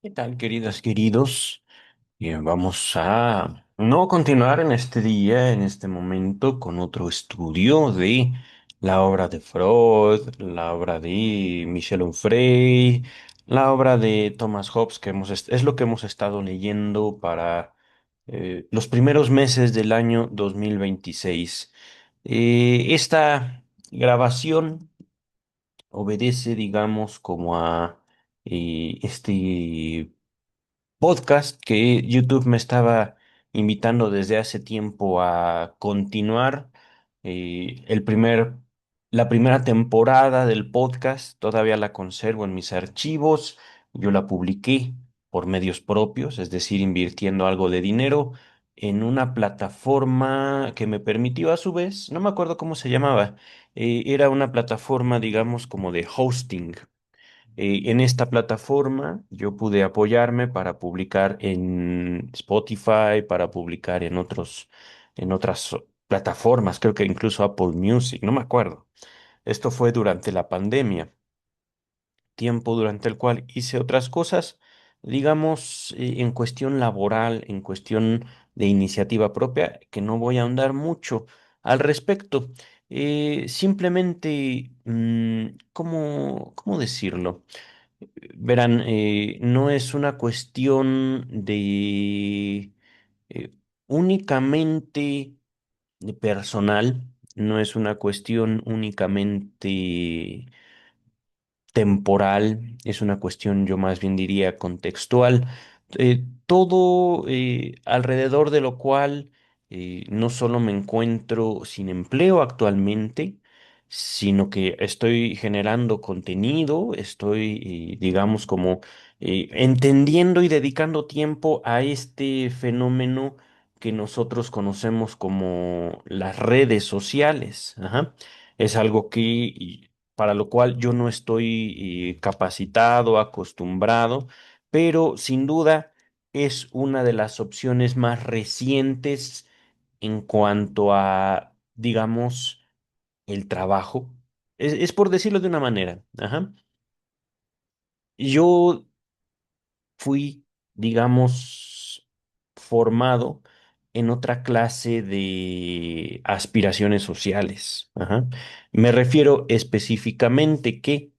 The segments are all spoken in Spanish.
¿Qué tal, queridas, queridos? Bien, vamos a no continuar en este día, en este momento, con otro estudio de la obra de Freud, la obra de Michel Onfray, la obra de Thomas Hobbes, es lo que hemos estado leyendo para los primeros meses del año 2026. Esta grabación obedece, digamos, como a este podcast que YouTube me estaba invitando desde hace tiempo a continuar. La primera temporada del podcast todavía la conservo en mis archivos. Yo la publiqué por medios propios, es decir, invirtiendo algo de dinero en una plataforma que me permitió a su vez, no me acuerdo cómo se llamaba, era una plataforma, digamos, como de hosting. En esta plataforma yo pude apoyarme para publicar en Spotify, para publicar en otras plataformas, creo que incluso Apple Music, no me acuerdo. Esto fue durante la pandemia, tiempo durante el cual hice otras cosas, digamos, en cuestión laboral, en cuestión de iniciativa propia, que no voy a ahondar mucho al respecto. Simplemente, ¿cómo decirlo? Verán, no es una cuestión de únicamente de personal, no es una cuestión únicamente temporal, es una cuestión, yo más bien diría, contextual. Todo alrededor de lo cual no solo me encuentro sin empleo actualmente, sino que estoy generando contenido, estoy, digamos, como entendiendo y dedicando tiempo a este fenómeno que nosotros conocemos como las redes sociales. Ajá. Es algo que para lo cual yo no estoy capacitado, acostumbrado, pero sin duda es una de las opciones más recientes en cuanto a, digamos, el trabajo. Es por decirlo de una manera. Ajá. Yo fui, digamos, formado en otra clase de aspiraciones sociales. Ajá. Me refiero específicamente que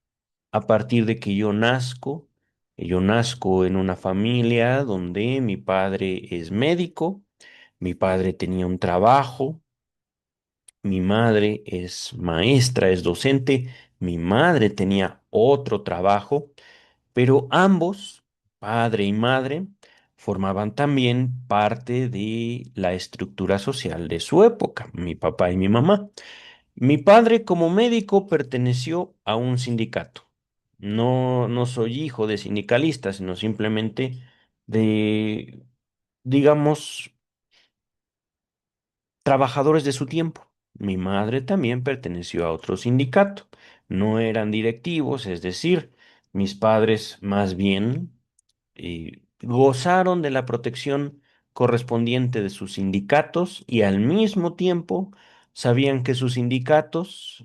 a partir de que yo nazco en una familia donde mi padre es médico, mi padre tenía un trabajo, mi madre es maestra, es docente, mi madre tenía otro trabajo, pero ambos, padre y madre, formaban también parte de la estructura social de su época, mi papá y mi mamá. Mi padre como médico perteneció a un sindicato. No soy hijo de sindicalistas, sino simplemente de, digamos, trabajadores de su tiempo. Mi madre también perteneció a otro sindicato. No eran directivos, es decir, mis padres más bien gozaron de la protección correspondiente de sus sindicatos y al mismo tiempo sabían que sus sindicatos,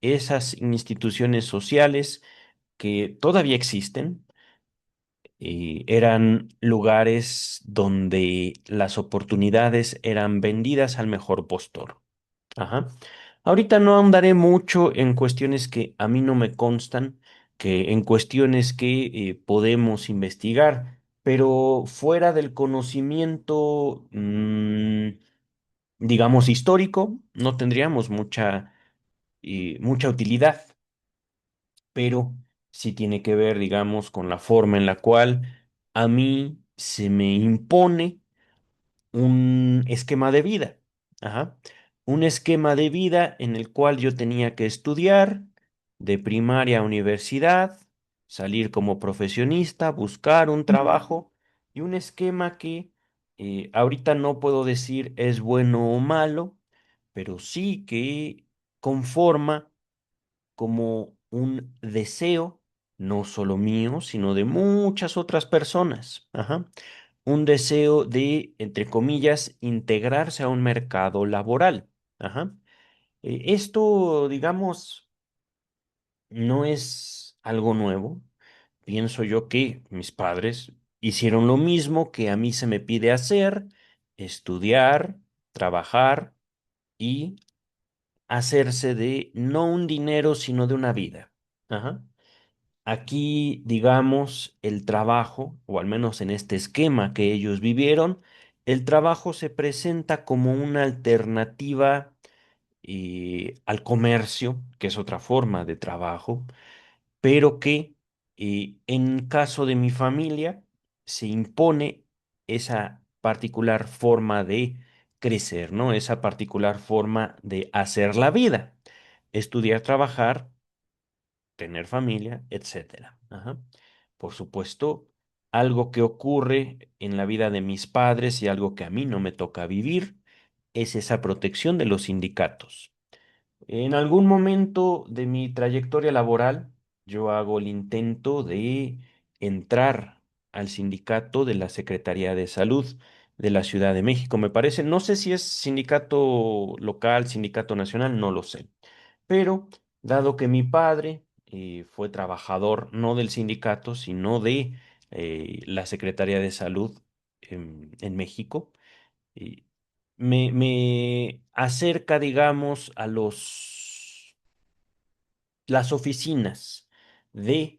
esas instituciones sociales que todavía existen, eran lugares donde las oportunidades eran vendidas al mejor postor. Ajá. Ahorita no ahondaré mucho en cuestiones que a mí no me constan, que en cuestiones que podemos investigar, pero fuera del conocimiento, digamos, histórico, no tendríamos mucha utilidad, pero sí tiene que ver, digamos, con la forma en la cual a mí se me impone un esquema de vida. Ajá. Un esquema de vida en el cual yo tenía que estudiar de primaria a universidad, salir como profesionista, buscar un trabajo y un esquema que ahorita no puedo decir es bueno o malo, pero sí que conforma como un deseo, no solo mío, sino de muchas otras personas. Ajá. Un deseo de, entre comillas, integrarse a un mercado laboral. Ajá. Esto, digamos, no es algo nuevo. pienso yo que mis padres hicieron lo mismo que a mí se me pide hacer: estudiar, trabajar y hacerse de no un dinero, sino de una vida. Ajá. Aquí, digamos, el trabajo, o al menos en este esquema que ellos vivieron, el trabajo se presenta como una alternativa al comercio, que es otra forma de trabajo, pero que en caso de mi familia se impone esa particular forma de crecer, ¿no? Esa particular forma de hacer la vida: estudiar, trabajar, tener familia, etcétera. Ajá. Por supuesto, algo que ocurre en la vida de mis padres y algo que a mí no me toca vivir es esa protección de los sindicatos. En algún momento de mi trayectoria laboral, yo hago el intento de entrar al sindicato de la Secretaría de Salud de la Ciudad de México, me parece. No sé si es sindicato local, sindicato nacional, no lo sé. Pero dado que mi padre fue trabajador no del sindicato, sino de la Secretaría de Salud en México, y me acerca, digamos, a las oficinas de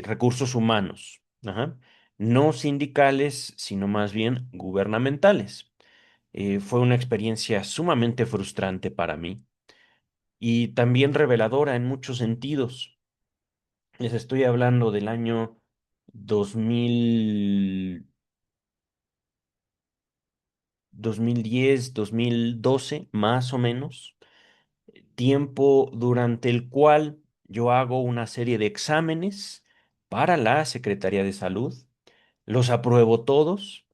recursos humanos, ajá, no sindicales, sino más bien gubernamentales. Fue una experiencia sumamente frustrante para mí y también reveladora en muchos sentidos. Les estoy hablando del año 2000, 2010, 2012, más o menos, tiempo durante el cual yo hago una serie de exámenes para la Secretaría de Salud, los apruebo todos,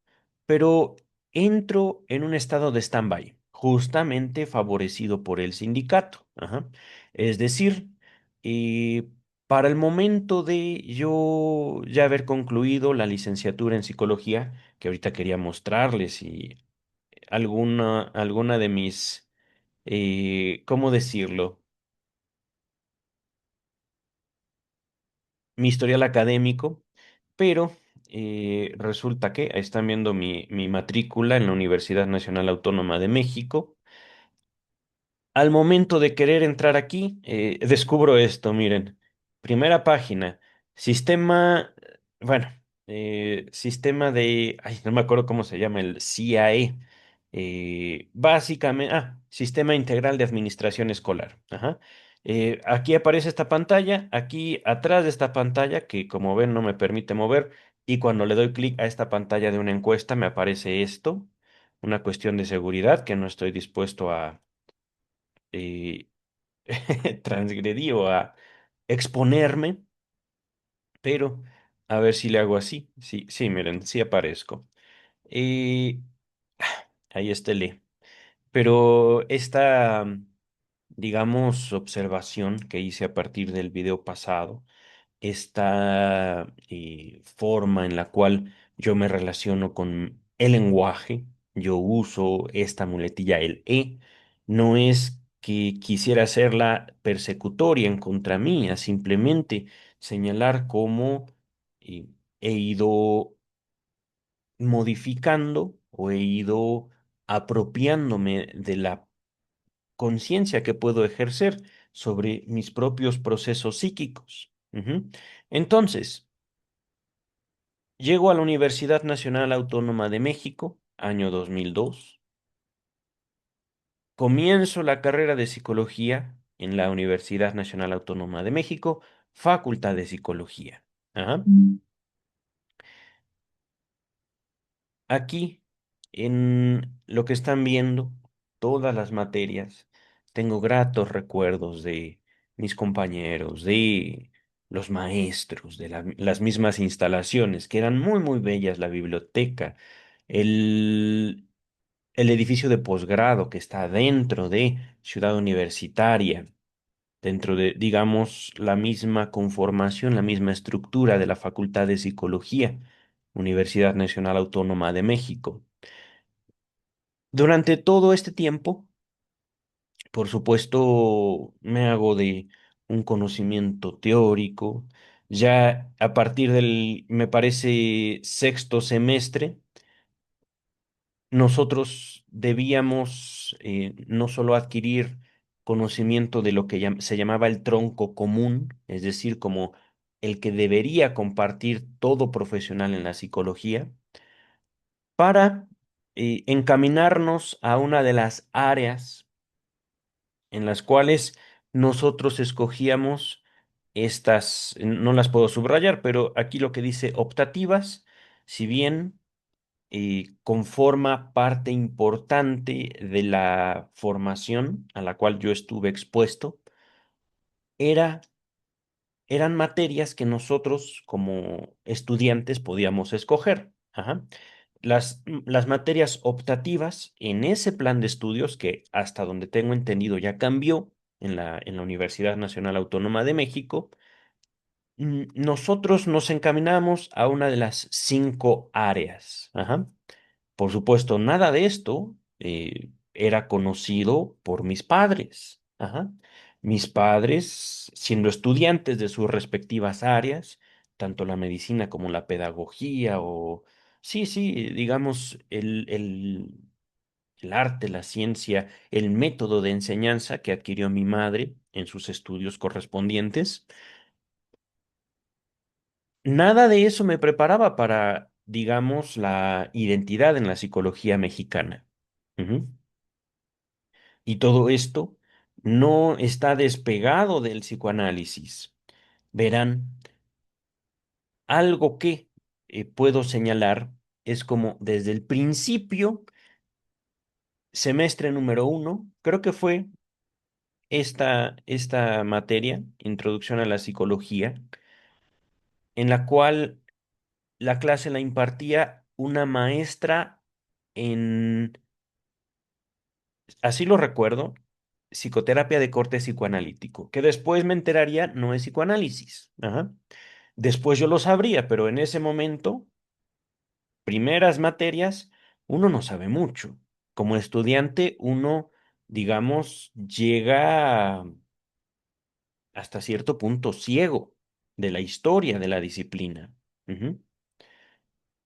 pero entro en un estado de stand-by, justamente favorecido por el sindicato. Ajá. Es decir, eh, para el momento de yo ya haber concluido la licenciatura en psicología, que ahorita quería mostrarles, y alguna de mis, ¿cómo decirlo? Mi historial académico, pero resulta que ahí están viendo mi matrícula en la Universidad Nacional Autónoma de México. Al momento de querer entrar aquí, descubro esto, miren. Primera página, sistema, bueno, sistema de, ay, no me acuerdo cómo se llama, el CIAE. Básicamente, Sistema Integral de Administración Escolar. Ajá. Aquí aparece esta pantalla, aquí atrás de esta pantalla, que como ven no me permite mover, y cuando le doy clic a esta pantalla de una encuesta me aparece esto, una cuestión de seguridad que no estoy dispuesto a eh, transgredí o a exponerme, pero a ver si le hago así. Sí, sí, miren, sí aparezco. Eh, Ahí está el E. Pero esta, digamos, observación que hice a partir del video pasado, esta forma en la cual yo me relaciono con el lenguaje, yo uso esta muletilla, el no es que quisiera hacerla persecutoria en contra mía, simplemente señalar cómo eh, he ido modificando o he ido apropiándome de la conciencia que puedo ejercer sobre mis propios procesos psíquicos. Ujú. Entonces, llego a la Universidad Nacional Autónoma de México, año 2002. Comienzo la carrera de psicología en la Universidad Nacional Autónoma de México, Facultad de Psicología. Ajá. Aquí, en lo que están viendo, todas las materias, tengo gratos recuerdos de mis compañeros, de los maestros, de las mismas instalaciones, que eran muy, muy bellas: la biblioteca, el, el edificio de posgrado que está dentro de Ciudad Universitaria, dentro de, digamos, la misma conformación, la misma estructura de la Facultad de Psicología, Universidad Nacional Autónoma de México. Durante todo este tiempo, por supuesto, me hago de un conocimiento teórico, Ya a partir del, me parece, sexto semestre, nosotros debíamos no solo adquirir conocimiento de lo que se llamaba el tronco común, es decir, como el que debería compartir todo profesional en la psicología, para encaminarnos a una de las áreas en las cuales nosotros escogíamos estas, no las puedo subrayar, pero aquí lo que dice optativas, si bien conforma parte importante de la formación a la cual yo estuve expuesto, era, eran materias que nosotros como estudiantes podíamos escoger. Ajá. Las materias optativas en ese plan de estudios, que hasta donde tengo entendido ya cambió en la Universidad Nacional Autónoma de México, nosotros nos encaminamos a una de las cinco áreas. Ajá. Por supuesto, nada de esto era conocido por mis padres. Ajá. Mis padres, siendo estudiantes de sus respectivas áreas, tanto la medicina como la pedagogía o, sí, sí, digamos, el arte, la ciencia, el método de enseñanza que adquirió mi madre en sus estudios correspondientes, nada de eso me preparaba para, digamos, la identidad en la psicología mexicana. Ujú. Y todo esto no está despegado del psicoanálisis. Verán, algo que puedo señalar es como desde el principio, semestre número uno, creo que fue esta materia, Introducción a la Psicología, en la cual la clase la impartía una maestra en, así lo recuerdo, psicoterapia de corte psicoanalítico, que después me enteraría no es psicoanálisis. Ajá. Después yo lo sabría, pero en ese momento, primeras materias, uno no sabe mucho. Como estudiante, uno, digamos, llega hasta cierto punto ciego de la historia de la disciplina. Ujú.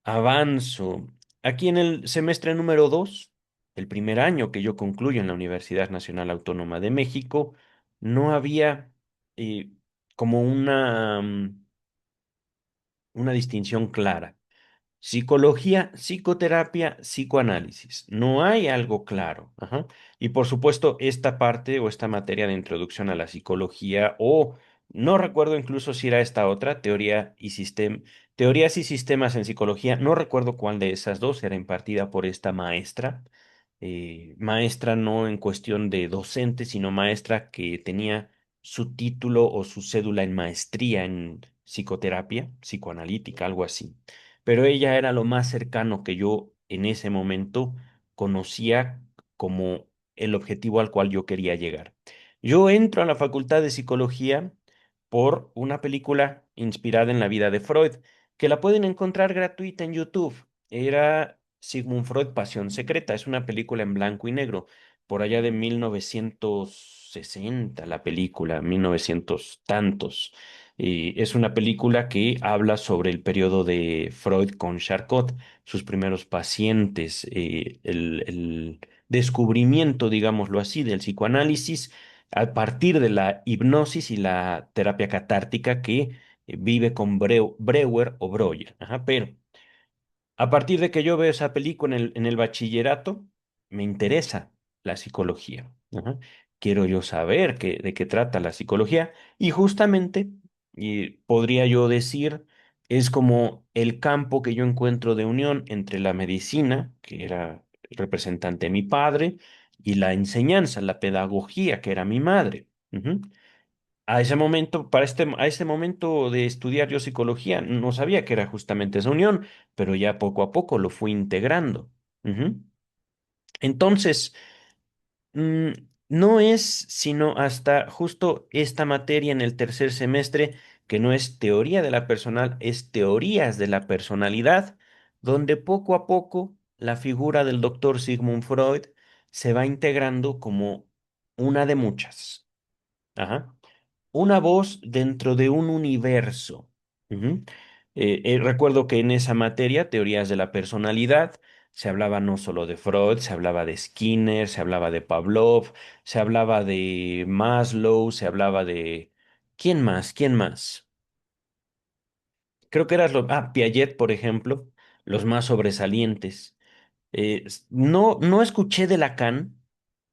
Avanzo. Aquí en el semestre número 2, el primer año que yo concluyo en la Universidad Nacional Autónoma de México, no había eh, como una distinción clara. Psicología, psicoterapia, psicoanálisis. No hay algo claro. Ajá. Y por supuesto, esta parte o esta materia de introducción a la psicología, o no recuerdo incluso si era esta otra, teorías y sistemas en psicología, no recuerdo cuál de esas dos era impartida por esta maestra. Maestra no en cuestión de docente, sino maestra que tenía su título o su cédula en maestría en psicoterapia, psicoanalítica, algo así, pero ella era lo más cercano que yo en ese momento conocía como el objetivo al cual yo quería llegar. Yo entro a la Facultad de Psicología por una película inspirada en la vida de Freud, que la pueden encontrar gratuita en YouTube. Era Sigmund Freud, Pasión Secreta. Es una película en blanco y negro, por allá de 1960, la película, 1900 tantos. Es una película que habla sobre el periodo de Freud con Charcot, sus primeros pacientes, el descubrimiento, digámoslo así, del psicoanálisis a partir de la hipnosis y la terapia catártica que vive con Breuer o Breuer. Ajá, pero a partir de que yo veo esa película en el bachillerato, me interesa la psicología. Ajá. Quiero yo saber de qué trata la psicología y justamente, podría yo decir, es como el campo que yo encuentro de unión entre la medicina, que era representante de mi padre, y la enseñanza, la pedagogía, que era mi madre. Ujú. A ese momento, a ese momento de estudiar yo psicología, no sabía que era justamente esa unión, pero ya poco a poco lo fui integrando. Ujú. Entonces, mm, no es sino hasta justo esta materia en el tercer semestre, que no es teoría de la personal, es teorías de la personalidad, donde poco a poco la figura del doctor Sigmund Freud se va integrando como una de muchas. Ajá. Una voz dentro de un universo. Ujú. Recuerdo que en esa materia, teorías de la personalidad, se hablaba no solo de Freud, se hablaba de Skinner, se hablaba de Pavlov, se hablaba de Maslow, se hablaba de... ¿Quién más? ¿Quién más? Creo que eran Piaget, por ejemplo, los más sobresalientes. No escuché de Lacan,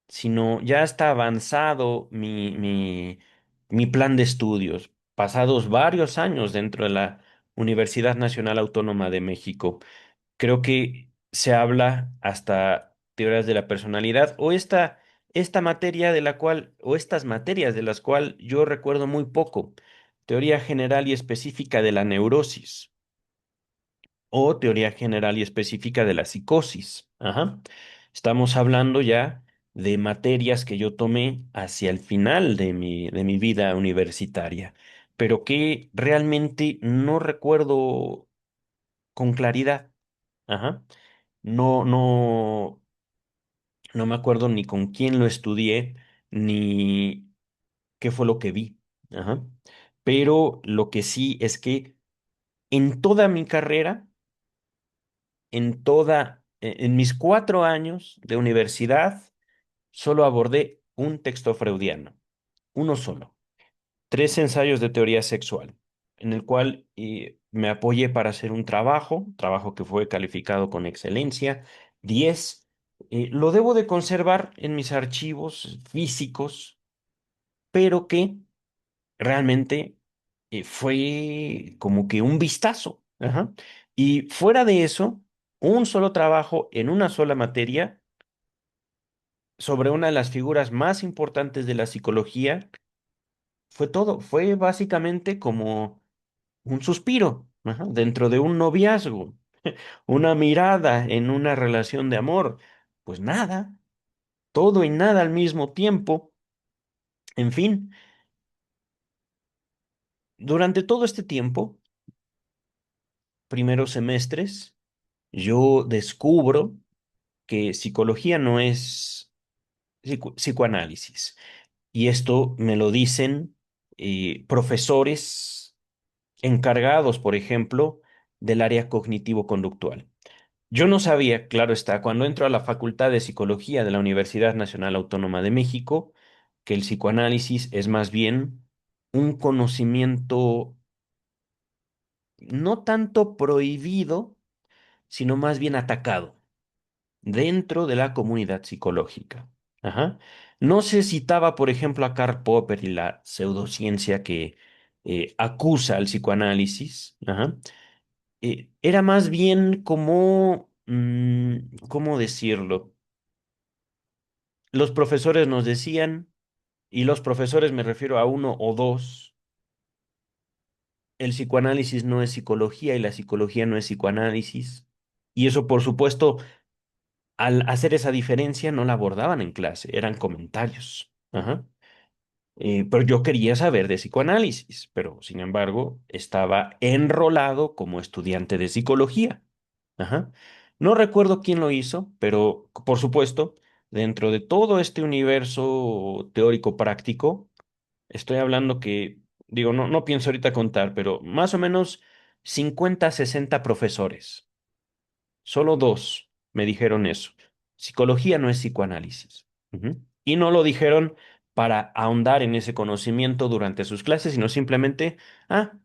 sino ya está avanzado mi plan de estudios, pasados varios años dentro de la Universidad Nacional Autónoma de México. Creo que se habla hasta teorías de la personalidad o esta materia de la cual, o estas materias de las cuales yo recuerdo muy poco, teoría general y específica de la neurosis o teoría general y específica de la psicosis. Ajá. Estamos hablando ya de materias que yo tomé hacia el final de mi vida universitaria, pero que realmente no recuerdo con claridad. Ajá. No, no, no me acuerdo ni con quién lo estudié, ni qué fue lo que vi. Ajá. Pero lo que sí es que en toda mi carrera, en mis 4 años de universidad, solo abordé un texto freudiano, uno solo, tres ensayos de teoría sexual, en el cual me apoyé para hacer un trabajo que fue calificado con excelencia, 10. Lo debo de conservar en mis archivos físicos, pero que realmente fue como que un vistazo. Ajá. Y fuera de eso, un solo trabajo en una sola materia sobre una de las figuras más importantes de la psicología, fue todo. Fue básicamente como un suspiro, ajá, dentro de un noviazgo, una mirada en una relación de amor. Pues nada, todo y nada al mismo tiempo. En fin, durante todo este tiempo, primeros semestres, yo descubro que psicología no es psicoanálisis. Y esto me lo dicen profesores encargados, por ejemplo, del área cognitivo-conductual. Yo no sabía, claro está, cuando entro a la Facultad de Psicología de la Universidad Nacional Autónoma de México, que el psicoanálisis es más bien un conocimiento no tanto prohibido, sino más bien atacado dentro de la comunidad psicológica. Ajá. No se citaba, por ejemplo, a Karl Popper y la pseudociencia que acusa al psicoanálisis. Ajá. Era más bien como, ¿cómo decirlo? Los profesores nos decían, y los profesores me refiero a uno o dos, el psicoanálisis no es psicología y la psicología no es psicoanálisis. Y eso, por supuesto, al hacer esa diferencia no la abordaban en clase, eran comentarios. Ajá. Pero yo quería saber de psicoanálisis, pero sin embargo estaba enrolado como estudiante de psicología. Ajá. No recuerdo quién lo hizo, pero por supuesto, dentro de todo este universo teórico práctico, estoy hablando que, digo, no pienso ahorita contar, pero más o menos 50 60 profesores. Solo dos me dijeron eso. Psicología no es psicoanálisis. Ujú. Y no lo dijeron para ahondar en ese conocimiento durante sus clases, sino simplemente, ah,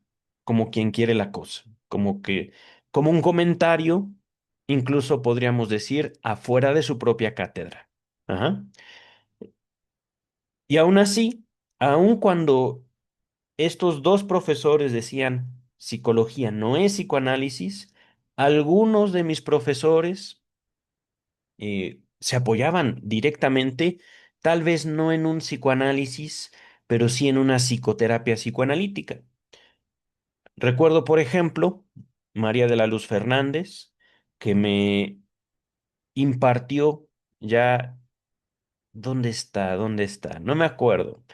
como quien quiere la cosa, como que, como un comentario, incluso podríamos decir, afuera de su propia cátedra. Ajá. Y aún así, aun cuando estos dos profesores decían, psicología no es psicoanálisis, algunos de mis profesores se apoyaban directamente, tal vez no en un psicoanálisis, pero sí en una psicoterapia psicoanalítica. Recuerdo, por ejemplo, María de la Luz Fernández, que me impartió ya, ¿dónde está? ¿Dónde está? No me acuerdo.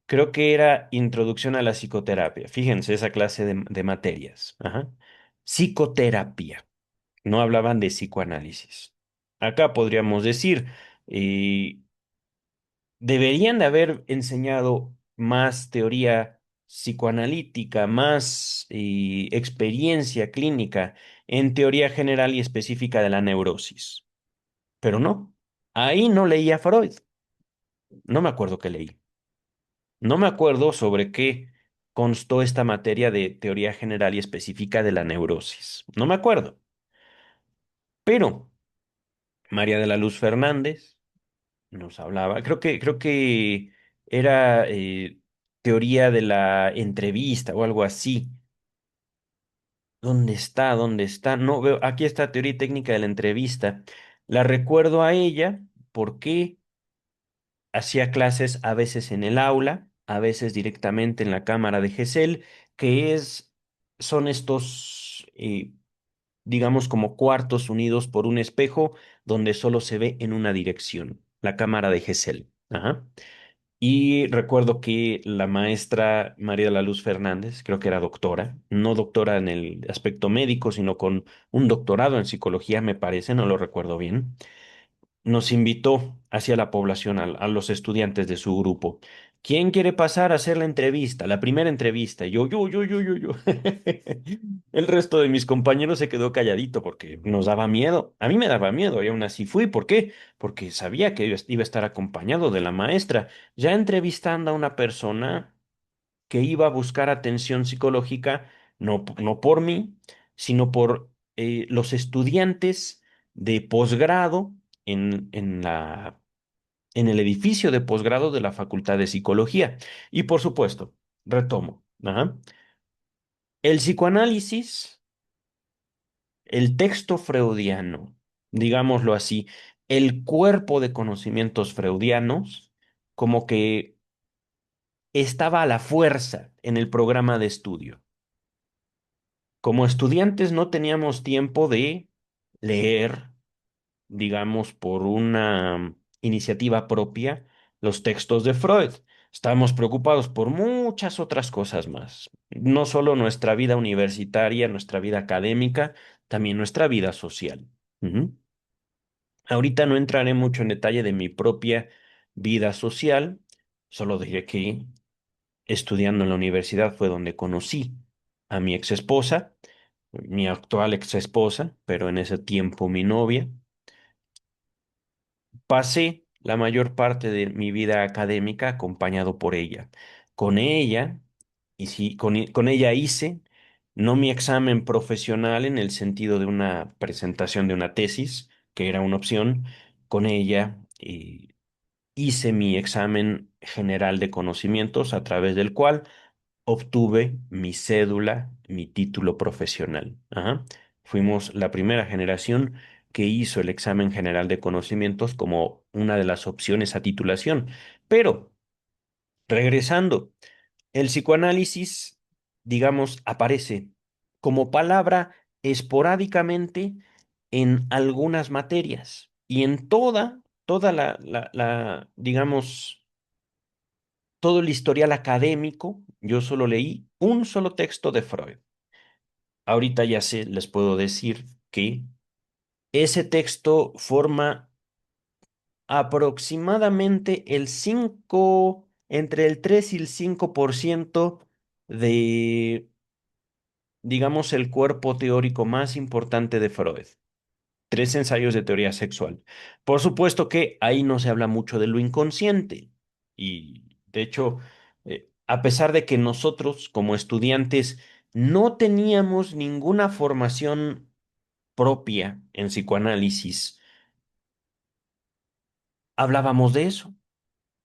Creo que era Introducción a la Psicoterapia. Fíjense esa clase de materias. Ajá. Psicoterapia. No hablaban de psicoanálisis. Acá podríamos decir, eh, deberían de haber enseñado más teoría psicoanalítica, más experiencia clínica en teoría general y específica de la neurosis. Pero no, ahí no leía Freud. No me acuerdo qué leí. No me acuerdo sobre qué constó esta materia de teoría general y específica de la neurosis. No me acuerdo. Pero María de la Luz Fernández nos hablaba, creo que era teoría de la entrevista o algo así. ¿Dónde está? ¿Dónde está? No veo. Aquí está teoría y técnica de la entrevista. La recuerdo a ella porque hacía clases a veces en el aula, a veces directamente en la cámara de GESEL, que son estos, digamos, como cuartos unidos por un espejo donde solo se ve en una dirección, la cámara de GESEL. Ajá. Y recuerdo que la maestra María de la Luz Fernández, creo que era doctora, no doctora en el aspecto médico, sino con un doctorado en psicología, me parece, no lo recuerdo bien, nos invitó hacia la población, a los estudiantes de su grupo. ¿Quién quiere pasar a hacer la entrevista? La primera entrevista. Y yo. El resto de mis compañeros se quedó calladito porque nos daba miedo. A mí me daba miedo y aún así fui. ¿Por qué? Porque sabía que iba a estar acompañado de la maestra. Ya entrevistando a una persona que iba a buscar atención psicológica, no por mí, sino por los estudiantes de posgrado en el edificio de posgrado de la Facultad de Psicología. Y por supuesto, retomo, ajá, el psicoanálisis, el texto freudiano, digámoslo así, el cuerpo de conocimientos freudianos, como que estaba a la fuerza en el programa de estudio. Como estudiantes no teníamos tiempo de leer, digamos, por una iniciativa propia, los textos de Freud. Estábamos preocupados por muchas otras cosas más. No solo nuestra vida universitaria, nuestra vida académica, también nuestra vida social. Ujú. Ahorita no entraré mucho en detalle de mi propia vida social, solo diré que estudiando en la universidad fue donde conocí a mi ex esposa, mi actual ex esposa, pero en ese tiempo mi novia. Pasé la mayor parte de mi vida académica acompañado por ella. Con ella, y sí, con ella hice, no mi examen profesional en el sentido de una presentación de una tesis, que era una opción, con ella hice mi examen general de conocimientos a través del cual obtuve mi cédula, mi título profesional. Ajá. Fuimos la primera generación que hizo el examen general de conocimientos como una de las opciones a titulación. Pero, regresando, el psicoanálisis, digamos, aparece como palabra esporádicamente en algunas materias y en toda digamos, todo el historial académico, yo solo leí un solo texto de Freud. Ahorita ya sé, les puedo decir que ese texto forma aproximadamente entre el 3 y el 5% de, digamos, el cuerpo teórico más importante de Freud. Tres ensayos de teoría sexual. Por supuesto que ahí no se habla mucho de lo inconsciente. Y de hecho, a pesar de que nosotros como estudiantes no teníamos ninguna formación propia en psicoanálisis, hablábamos de eso,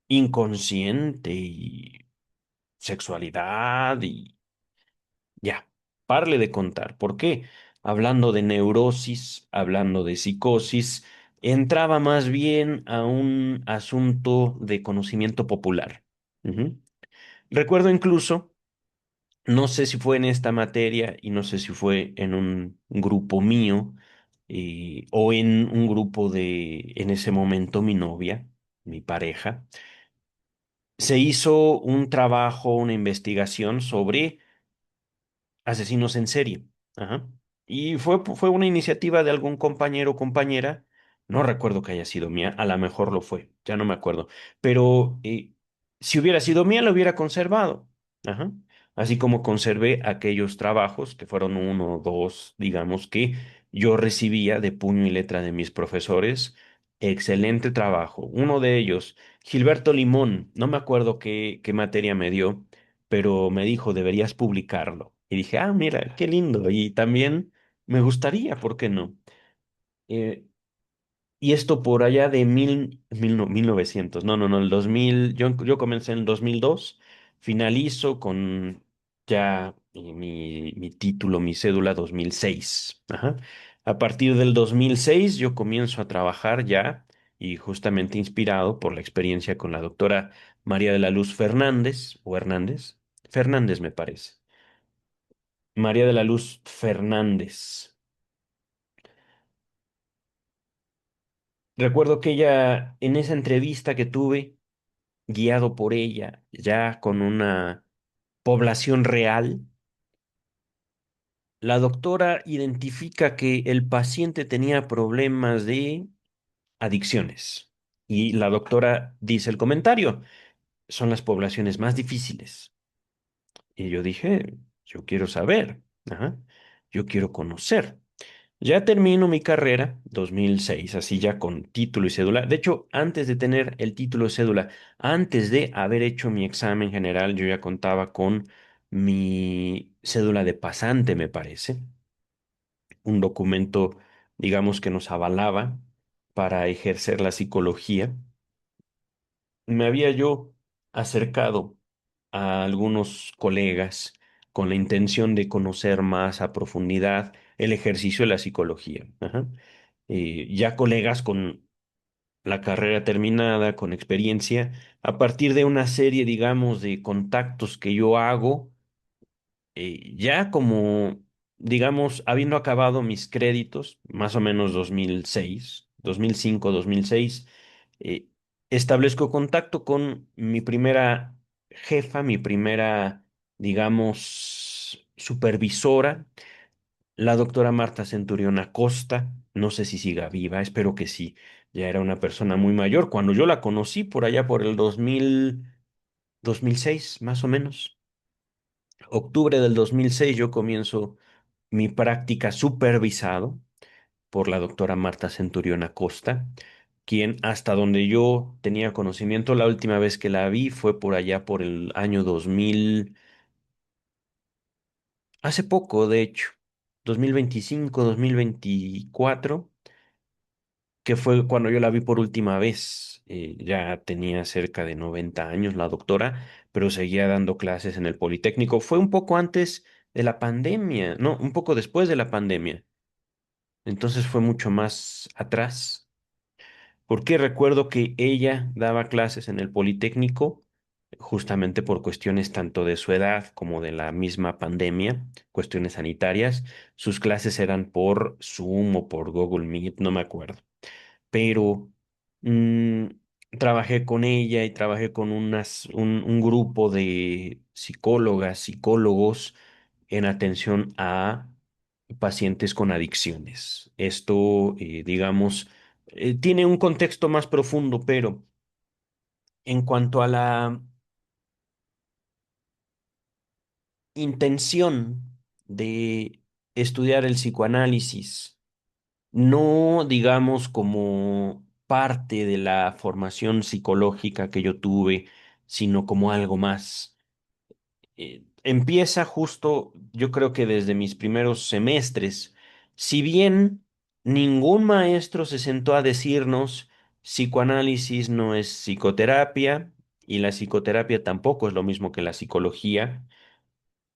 inconsciente y sexualidad y ya, parle de contar. ¿Por qué? Hablando de neurosis, hablando de psicosis, entraba más bien a un asunto de conocimiento popular. Ujú. Recuerdo incluso, no sé si fue en esta materia y no sé si fue en un grupo mío o en un grupo en ese momento, mi novia, mi pareja, se hizo un trabajo, una investigación sobre asesinos en serie. Ajá. Y fue una iniciativa de algún compañero o compañera, no recuerdo que haya sido mía, a lo mejor lo fue, ya no me acuerdo, pero si hubiera sido mía, lo hubiera conservado. Ajá. así como conservé aquellos trabajos, que fueron uno o dos, digamos, que yo recibía de puño y letra de mis profesores. Excelente trabajo. Uno de ellos, Gilberto Limón, no me acuerdo qué materia me dio, pero me dijo, deberías publicarlo. Y dije, ah, mira, qué lindo. Y también me gustaría, ¿por qué no? Eh, y esto por allá de 1900, no, el 2000, yo comencé en el 2002, finalizo con ya mi título, mi cédula 2006. Ajá. A partir del 2006 yo comienzo a trabajar ya y justamente inspirado por la experiencia con la doctora María de la Luz Fernández, o Hernández, Fernández me parece. María de la Luz Fernández. Recuerdo que ella, en esa entrevista que tuve, guiado por ella, ya con una población real, la doctora identifica que el paciente tenía problemas de adicciones. Y la doctora dice el comentario, son las poblaciones más difíciles. Y yo dije, yo quiero saber, ajá, yo quiero conocer. Ya termino mi carrera, 2006, así ya con título y cédula. De hecho, antes de tener el título y cédula, antes de haber hecho mi examen general, yo ya contaba con mi cédula de pasante, me parece, un documento, digamos, que nos avalaba para ejercer la psicología. Me había yo acercado a algunos colegas con la intención de conocer más a profundidad el ejercicio de la psicología. Ajá. Ya colegas con la carrera terminada, con experiencia, a partir de una serie, digamos, de contactos que yo hago, ya como, digamos, habiendo acabado mis créditos, más o menos 2006, 2005, 2006, eh, establezco contacto con mi primera jefa, mi primera, digamos, supervisora, la doctora Marta Centurión Acosta. No sé si siga viva, espero que sí. Ya era una persona muy mayor cuando yo la conocí por allá por el 2006, más o menos. Octubre del 2006 yo comienzo mi práctica supervisado por la doctora Marta Centurión Acosta, quien hasta donde yo tenía conocimiento, la última vez que la vi fue por allá por el año 2000, hace poco, de hecho, 2025, 2024, que fue cuando yo la vi por última vez. Ya tenía cerca de 90 años la doctora, pero seguía dando clases en el Politécnico. Fue un poco antes de la pandemia, no, un poco después de la pandemia. Entonces fue mucho más atrás. Porque recuerdo que ella daba clases en el Politécnico justamente por cuestiones tanto de su edad como de la misma pandemia, cuestiones sanitarias. Sus clases eran por Zoom o por Google Meet, no me acuerdo. Pero mm, trabajé con ella y trabajé con un grupo de psicólogas, psicólogos en atención a pacientes con adicciones. Esto, digamos, tiene un contexto más profundo, pero en cuanto a la intención de estudiar el psicoanálisis, no digamos como parte de la formación psicológica que yo tuve, sino como algo más. Empieza justo, yo creo que desde mis primeros semestres, si bien ningún maestro se sentó a decirnos psicoanálisis no es psicoterapia y la psicoterapia tampoco es lo mismo que la psicología.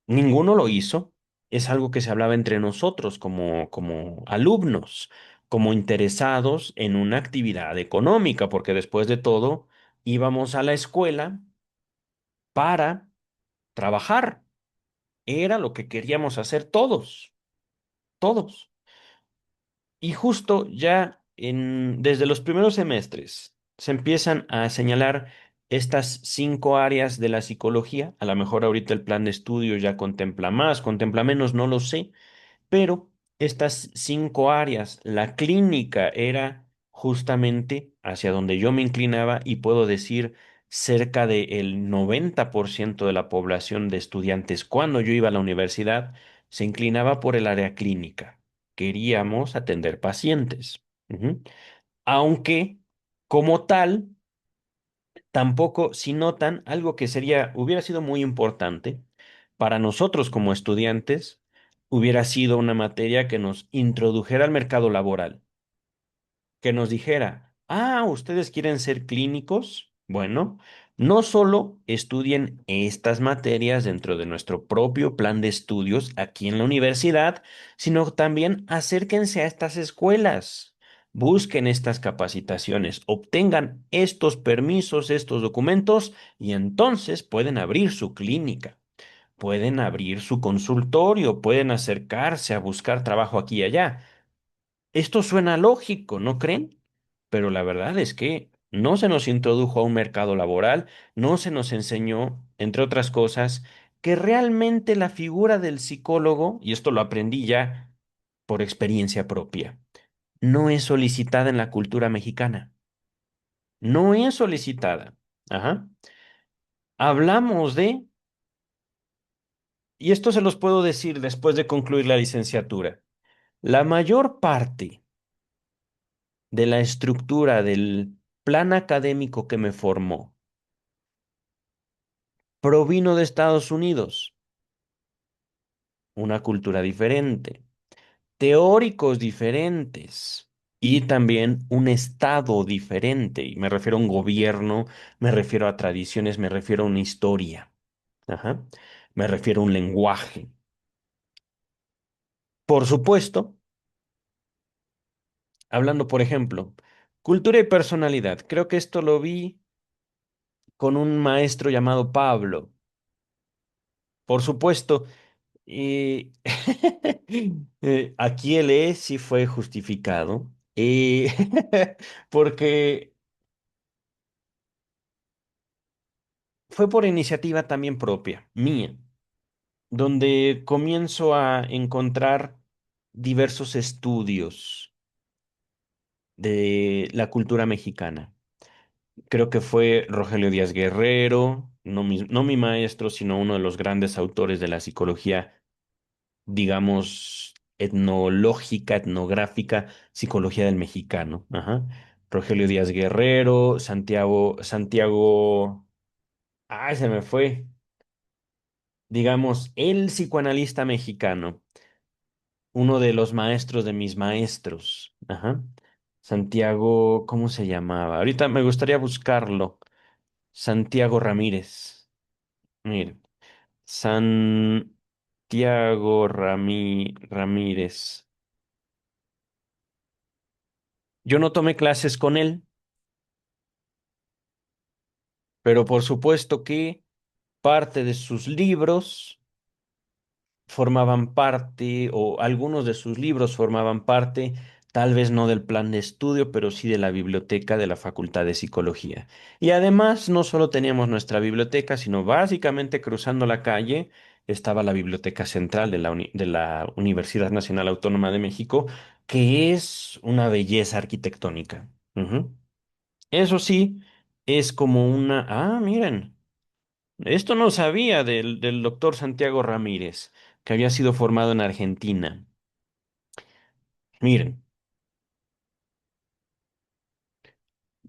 Ninguno lo hizo. Es algo que se hablaba entre nosotros como alumnos, como interesados en una actividad económica, porque después de todo íbamos a la escuela para trabajar. Era lo que queríamos hacer todos, todos. Y justo ya desde los primeros semestres se empiezan a señalar estas 5 áreas de la psicología. A lo mejor ahorita el plan de estudio ya contempla más, contempla menos, no lo sé. Pero estas 5 áreas, la clínica era justamente hacia donde yo me inclinaba y puedo decir cerca del 90% de la población de estudiantes cuando yo iba a la universidad se inclinaba por el área clínica. Queríamos atender pacientes. Ujú. Aunque, como tal, tampoco, si notan, algo que hubiera sido muy importante para nosotros como estudiantes, hubiera sido una materia que nos introdujera al mercado laboral, que nos dijera, ustedes quieren ser clínicos. Bueno, no solo estudien estas materias dentro de nuestro propio plan de estudios aquí en la universidad, sino también acérquense a estas escuelas. Busquen estas capacitaciones, obtengan estos permisos, estos documentos y entonces pueden abrir su clínica, pueden abrir su consultorio, pueden acercarse a buscar trabajo aquí y allá. Esto suena lógico, ¿no creen? Pero la verdad es que no se nos introdujo a un mercado laboral, no se nos enseñó, entre otras cosas, que realmente la figura del psicólogo, y esto lo aprendí ya por experiencia propia, no es solicitada en la cultura mexicana. No es solicitada. Ajá. Hablamos de, y esto se los puedo decir después de concluir la licenciatura, la mayor parte de la estructura del plan académico que me formó provino de Estados Unidos, una cultura diferente, teóricos diferentes y también un estado diferente. Y me refiero a un gobierno, me refiero a tradiciones, me refiero a una historia, ajá, me refiero a un lenguaje. Por supuesto, hablando, por ejemplo, cultura y personalidad, creo que esto lo vi con un maestro llamado Pablo. Por supuesto, y aquí el E sí fue justificado, porque fue por iniciativa también propia, mía, donde comienzo a encontrar diversos estudios de la cultura mexicana. Creo que fue Rogelio Díaz Guerrero, no mi maestro, sino uno de los grandes autores de la psicología, digamos, etnológica, etnográfica, psicología del mexicano. Ajá. Rogelio Díaz Guerrero, se me fue. Digamos, el psicoanalista mexicano, uno de los maestros de mis maestros. Ajá. Santiago, ¿cómo se llamaba? Ahorita me gustaría buscarlo. Santiago Ramírez. Miren, Ramírez. Yo no tomé clases con él, pero por supuesto que parte de sus libros formaban parte, o algunos de sus libros formaban parte, tal vez no del plan de estudio, pero sí de la biblioteca de la Facultad de Psicología. Y además, no solo teníamos nuestra biblioteca, sino básicamente cruzando la calle estaba la Biblioteca Central de de la Universidad Nacional Autónoma de México, que es una belleza arquitectónica. Ujú. Eso sí, es como miren. Esto no sabía del doctor Santiago Ramírez, que había sido formado en Argentina. Miren,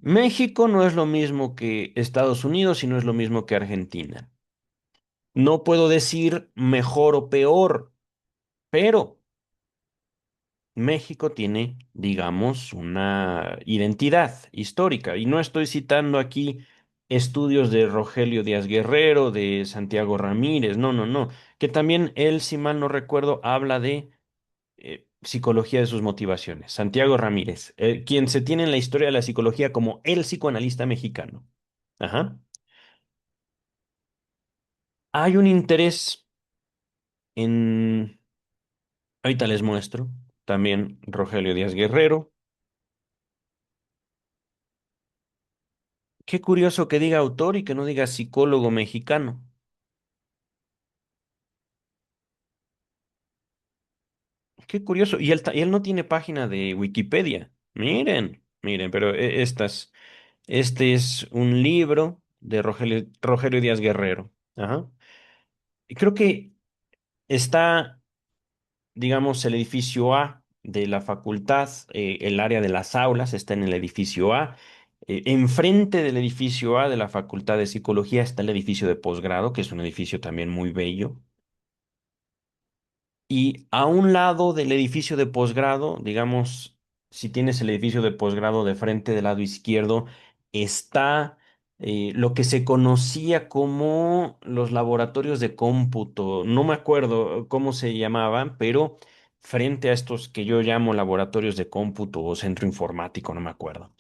México no es lo mismo que Estados Unidos y no es lo mismo que Argentina. No puedo decir mejor o peor, pero México tiene, digamos, una identidad histórica. Y no estoy citando aquí estudios de Rogelio Díaz Guerrero, de Santiago Ramírez, no, no, no, que también él, si mal no recuerdo, habla de psicología de sus motivaciones. Santiago Ramírez, quien se tiene en la historia de la psicología como el psicoanalista mexicano. Ajá. Hay un interés en, ahorita les muestro, también Rogelio Díaz Guerrero. Qué curioso que diga autor y que no diga psicólogo mexicano. Qué curioso. Y él no tiene página de Wikipedia. Miren, miren, pero este es un libro. de Rogelio Díaz Guerrero. Ajá. Y creo que está, digamos, el edificio A de la facultad, el área de las aulas está en el edificio A. Enfrente del edificio A de la Facultad de Psicología está el edificio de posgrado, que es un edificio también muy bello. Y a un lado del edificio de posgrado, digamos, si tienes el edificio de posgrado de frente del lado izquierdo, está lo que se conocía como los laboratorios de cómputo. No me acuerdo cómo se llamaban, pero frente a estos que yo llamo laboratorios de cómputo o centro informático, no me acuerdo.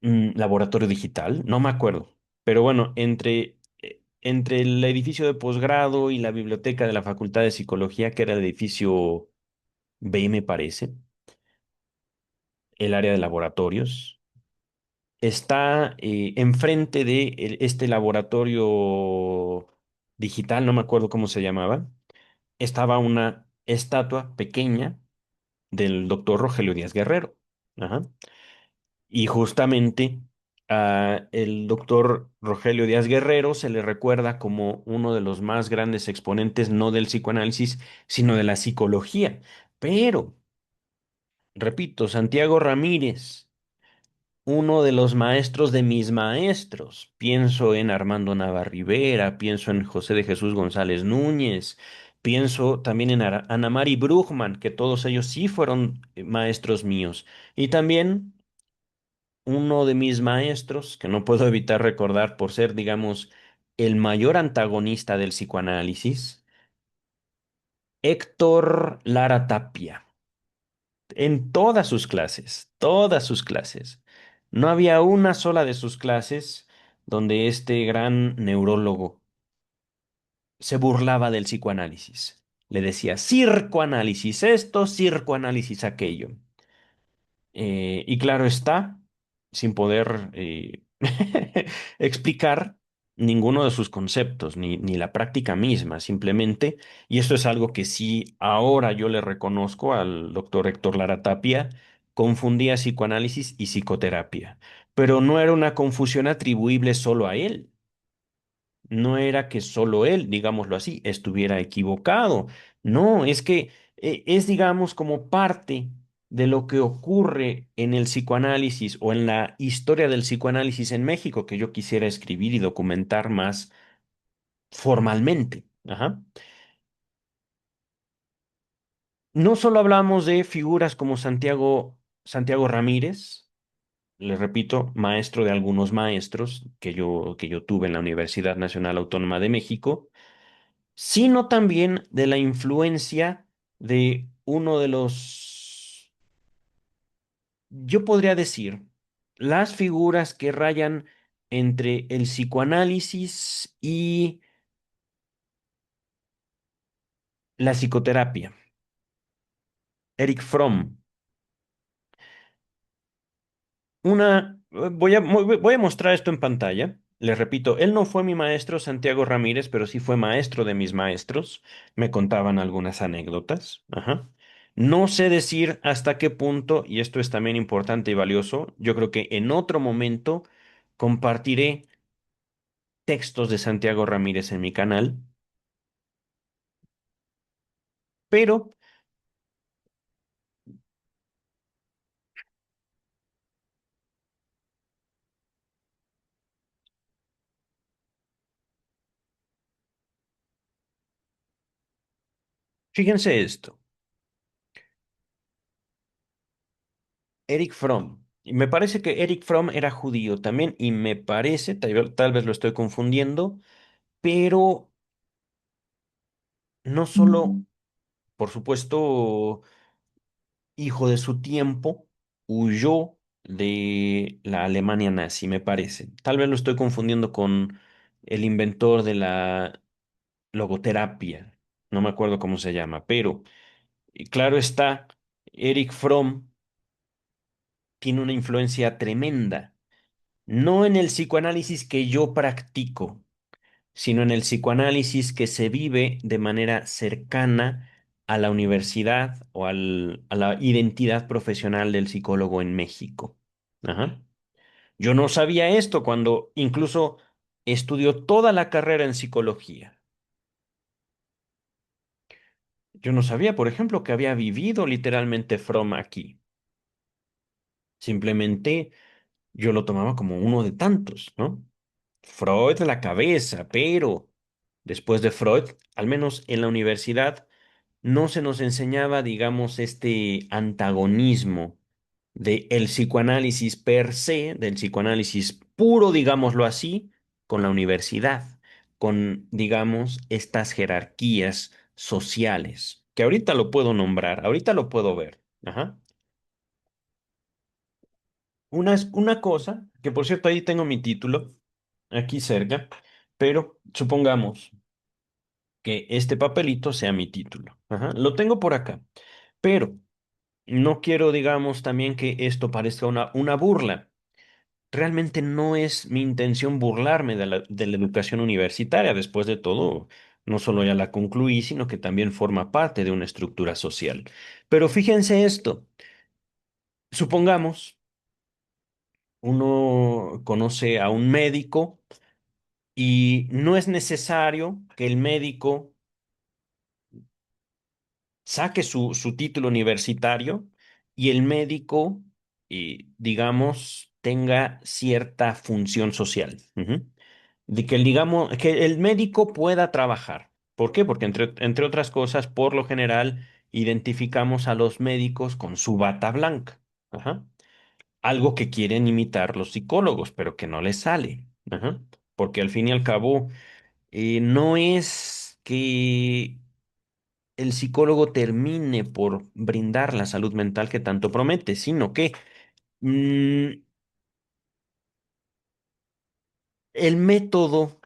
Laboratorio digital, no me acuerdo. Pero bueno, entre el edificio de posgrado y la biblioteca de la Facultad de Psicología, que era el edificio B, me parece, el área de laboratorios, está enfrente de este laboratorio digital, no me acuerdo cómo se llamaba, estaba una estatua pequeña del doctor Rogelio Díaz Guerrero. Ajá. Y justamente a el doctor Rogelio Díaz Guerrero se le recuerda como uno de los más grandes exponentes no del psicoanálisis, sino de la psicología. Pero, repito, Santiago Ramírez, uno de los maestros de mis maestros. Pienso en Armando Navarribera, pienso en José de Jesús González Núñez, pienso también en Ana Mari Brugman, que todos ellos sí fueron maestros míos. Y también uno de mis maestros, que no puedo evitar recordar por ser, digamos, el mayor antagonista del psicoanálisis, Héctor Lara Tapia, en todas sus clases. No había una sola de sus clases donde este gran neurólogo se burlaba del psicoanálisis. Le decía circoanálisis esto, circoanálisis aquello. Y claro está, sin poder explicar ninguno de sus conceptos, ni la práctica misma, simplemente, y esto es algo que sí ahora yo le reconozco al doctor Héctor Lara Tapia, confundía psicoanálisis y psicoterapia, pero no era una confusión atribuible solo a él. No era que solo él, digámoslo así, estuviera equivocado. No, es que es, digamos, como parte de lo que ocurre en el psicoanálisis o en la historia del psicoanálisis en México, que yo quisiera escribir y documentar más formalmente. Ajá. No solo hablamos de figuras como Santiago Ramírez, les repito, maestro de algunos maestros que yo tuve en la Universidad Nacional Autónoma de México, sino también de la influencia de uno de los, yo podría decir, las figuras que rayan entre el psicoanálisis y la psicoterapia, Eric Fromm. Voy a mostrar esto en pantalla. Les repito, él no fue mi maestro, Santiago Ramírez, pero sí fue maestro de mis maestros. Me contaban algunas anécdotas. Ajá. No sé decir hasta qué punto, y esto es también importante y valioso, yo creo que en otro momento compartiré textos de Santiago Ramírez en mi canal, pero fíjense esto, Eric Fromm. Y me parece que Eric Fromm era judío también, y me parece, tal vez lo estoy confundiendo, pero no solo, por supuesto, hijo de su tiempo, huyó de la Alemania nazi, me parece. Tal vez lo estoy confundiendo con el inventor de la logoterapia, no me acuerdo cómo se llama, pero claro está, Eric Fromm tiene una influencia tremenda, no en el psicoanálisis que yo practico, sino en el psicoanálisis que se vive de manera cercana a la universidad o a la identidad profesional del psicólogo en México. Ajá. Yo no sabía esto cuando incluso estudió toda la carrera en psicología. Yo no sabía, por ejemplo, que había vivido literalmente Fromm aquí. Simplemente yo lo tomaba como uno de tantos, ¿no? Freud la cabeza, pero después de Freud, al menos en la universidad, no se nos enseñaba, digamos, este antagonismo del psicoanálisis per se, del psicoanálisis puro, digámoslo así, con la universidad, con, digamos, estas jerarquías sociales, que ahorita lo puedo nombrar, ahorita lo puedo ver. Ajá. Una cosa, que por cierto ahí tengo mi título, aquí cerca, pero supongamos que este papelito sea mi título. Ajá. Lo tengo por acá, pero no quiero, digamos, también que esto parezca una burla. Realmente no es mi intención burlarme de la educación universitaria. Después de todo, no solo ya la concluí, sino que también forma parte de una estructura social. Pero fíjense esto, supongamos, uno conoce a un médico y no es necesario que el médico saque su título universitario y el médico, digamos, tenga cierta función social. Ujú. De que digamos, que el médico pueda trabajar. ¿Por qué? Porque entre otras cosas, por lo general, identificamos a los médicos con su bata blanca. Ajá. Algo que quieren imitar los psicólogos, pero que no les sale. Ajá. Porque al fin y al cabo, no es que el psicólogo termine por brindar la salud mental que tanto promete, sino que mm, el método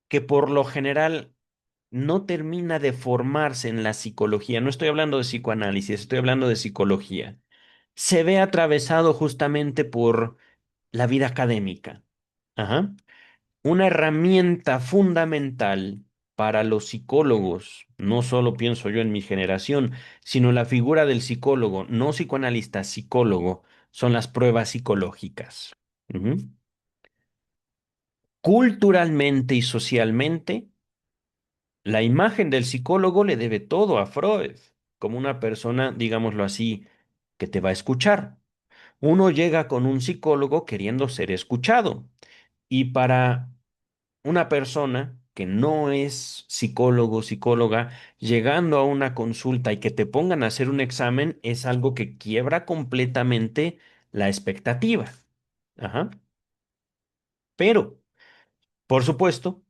que por lo general no termina de formarse en la psicología, no estoy hablando de psicoanálisis, estoy hablando de psicología, se ve atravesado justamente por la vida académica. Ajá. Una herramienta fundamental para los psicólogos, no solo pienso yo en mi generación, sino la figura del psicólogo, no psicoanalista, psicólogo, son las pruebas psicológicas. Ujú. Culturalmente y socialmente, la imagen del psicólogo le debe todo a Freud, como una persona, digámoslo así, que te va a escuchar. Uno llega con un psicólogo queriendo ser escuchado y para una persona que no es psicólogo, psicóloga, llegando a una consulta y que te pongan a hacer un examen es algo que quiebra completamente la expectativa. Ajá. Pero, por supuesto,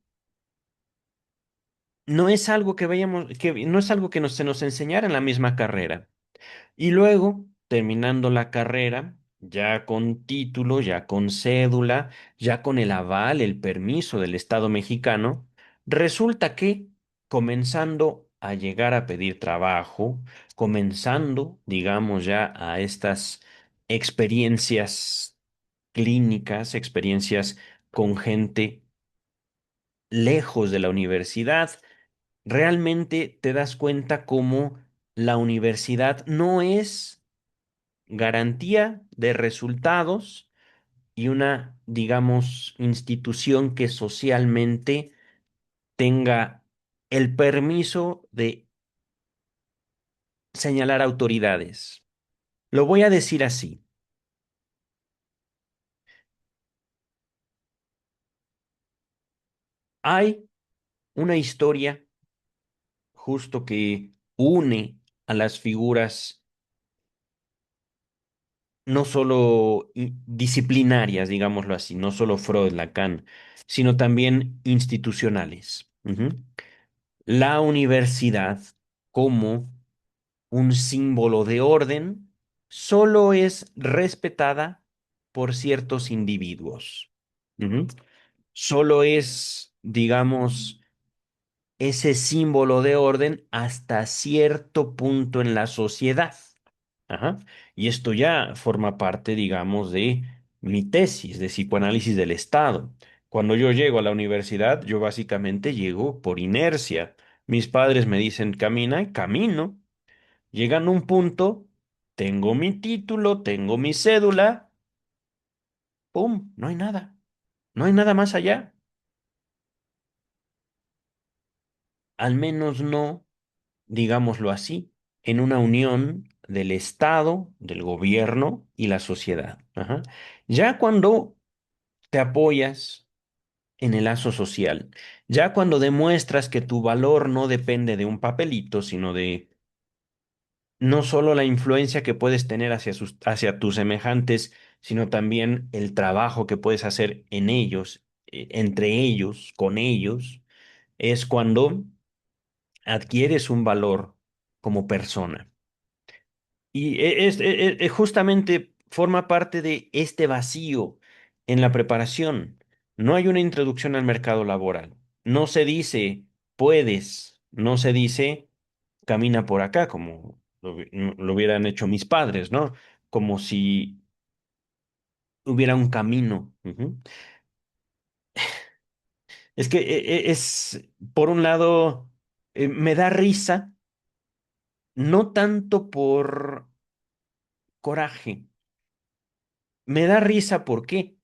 no es algo que vayamos, que no es algo que se nos enseñara en la misma carrera. Y luego, terminando la carrera, ya con título, ya con cédula, ya con el aval, el permiso del Estado mexicano, resulta que comenzando a llegar a pedir trabajo, comenzando, digamos, ya a estas experiencias clínicas, experiencias con gente lejos de la universidad, realmente te das cuenta cómo la universidad no es garantía de resultados y una, digamos, institución que socialmente tenga el permiso de señalar autoridades. Lo voy a decir así. Hay una historia justo que une a las figuras no solo disciplinarias, digámoslo así, no solo Freud, Lacan, sino también institucionales. Ujú. La universidad como un símbolo de orden solo es respetada por ciertos individuos. Ujú. Solo es, digamos, ese símbolo de orden hasta cierto punto en la sociedad. Ajá. Y esto ya forma parte, digamos, de mi tesis de psicoanálisis del Estado. Cuando yo llego a la universidad, yo básicamente llego por inercia. Mis padres me dicen, camina, y camino. Llegan a un punto, tengo mi título, tengo mi cédula, ¡Pum! No hay nada. No hay nada más allá. Al menos no, digámoslo así, en una unión del Estado, del gobierno y la sociedad. Ajá. Ya cuando te apoyas en el lazo social, ya cuando demuestras que tu valor no depende de un papelito, sino de no solo la influencia que puedes tener hacia tus semejantes, sino también el trabajo que puedes hacer en ellos, entre ellos, con ellos, es cuando adquieres un valor como persona. Y justamente forma parte de este vacío en la preparación. No hay una introducción al mercado laboral. No se dice puedes, no se dice camina por acá, como lo hubieran hecho mis padres, ¿no? Como si hubiera un camino. Ujú. Es que por un lado, me da risa, no tanto por coraje, me da risa, ¿por qué?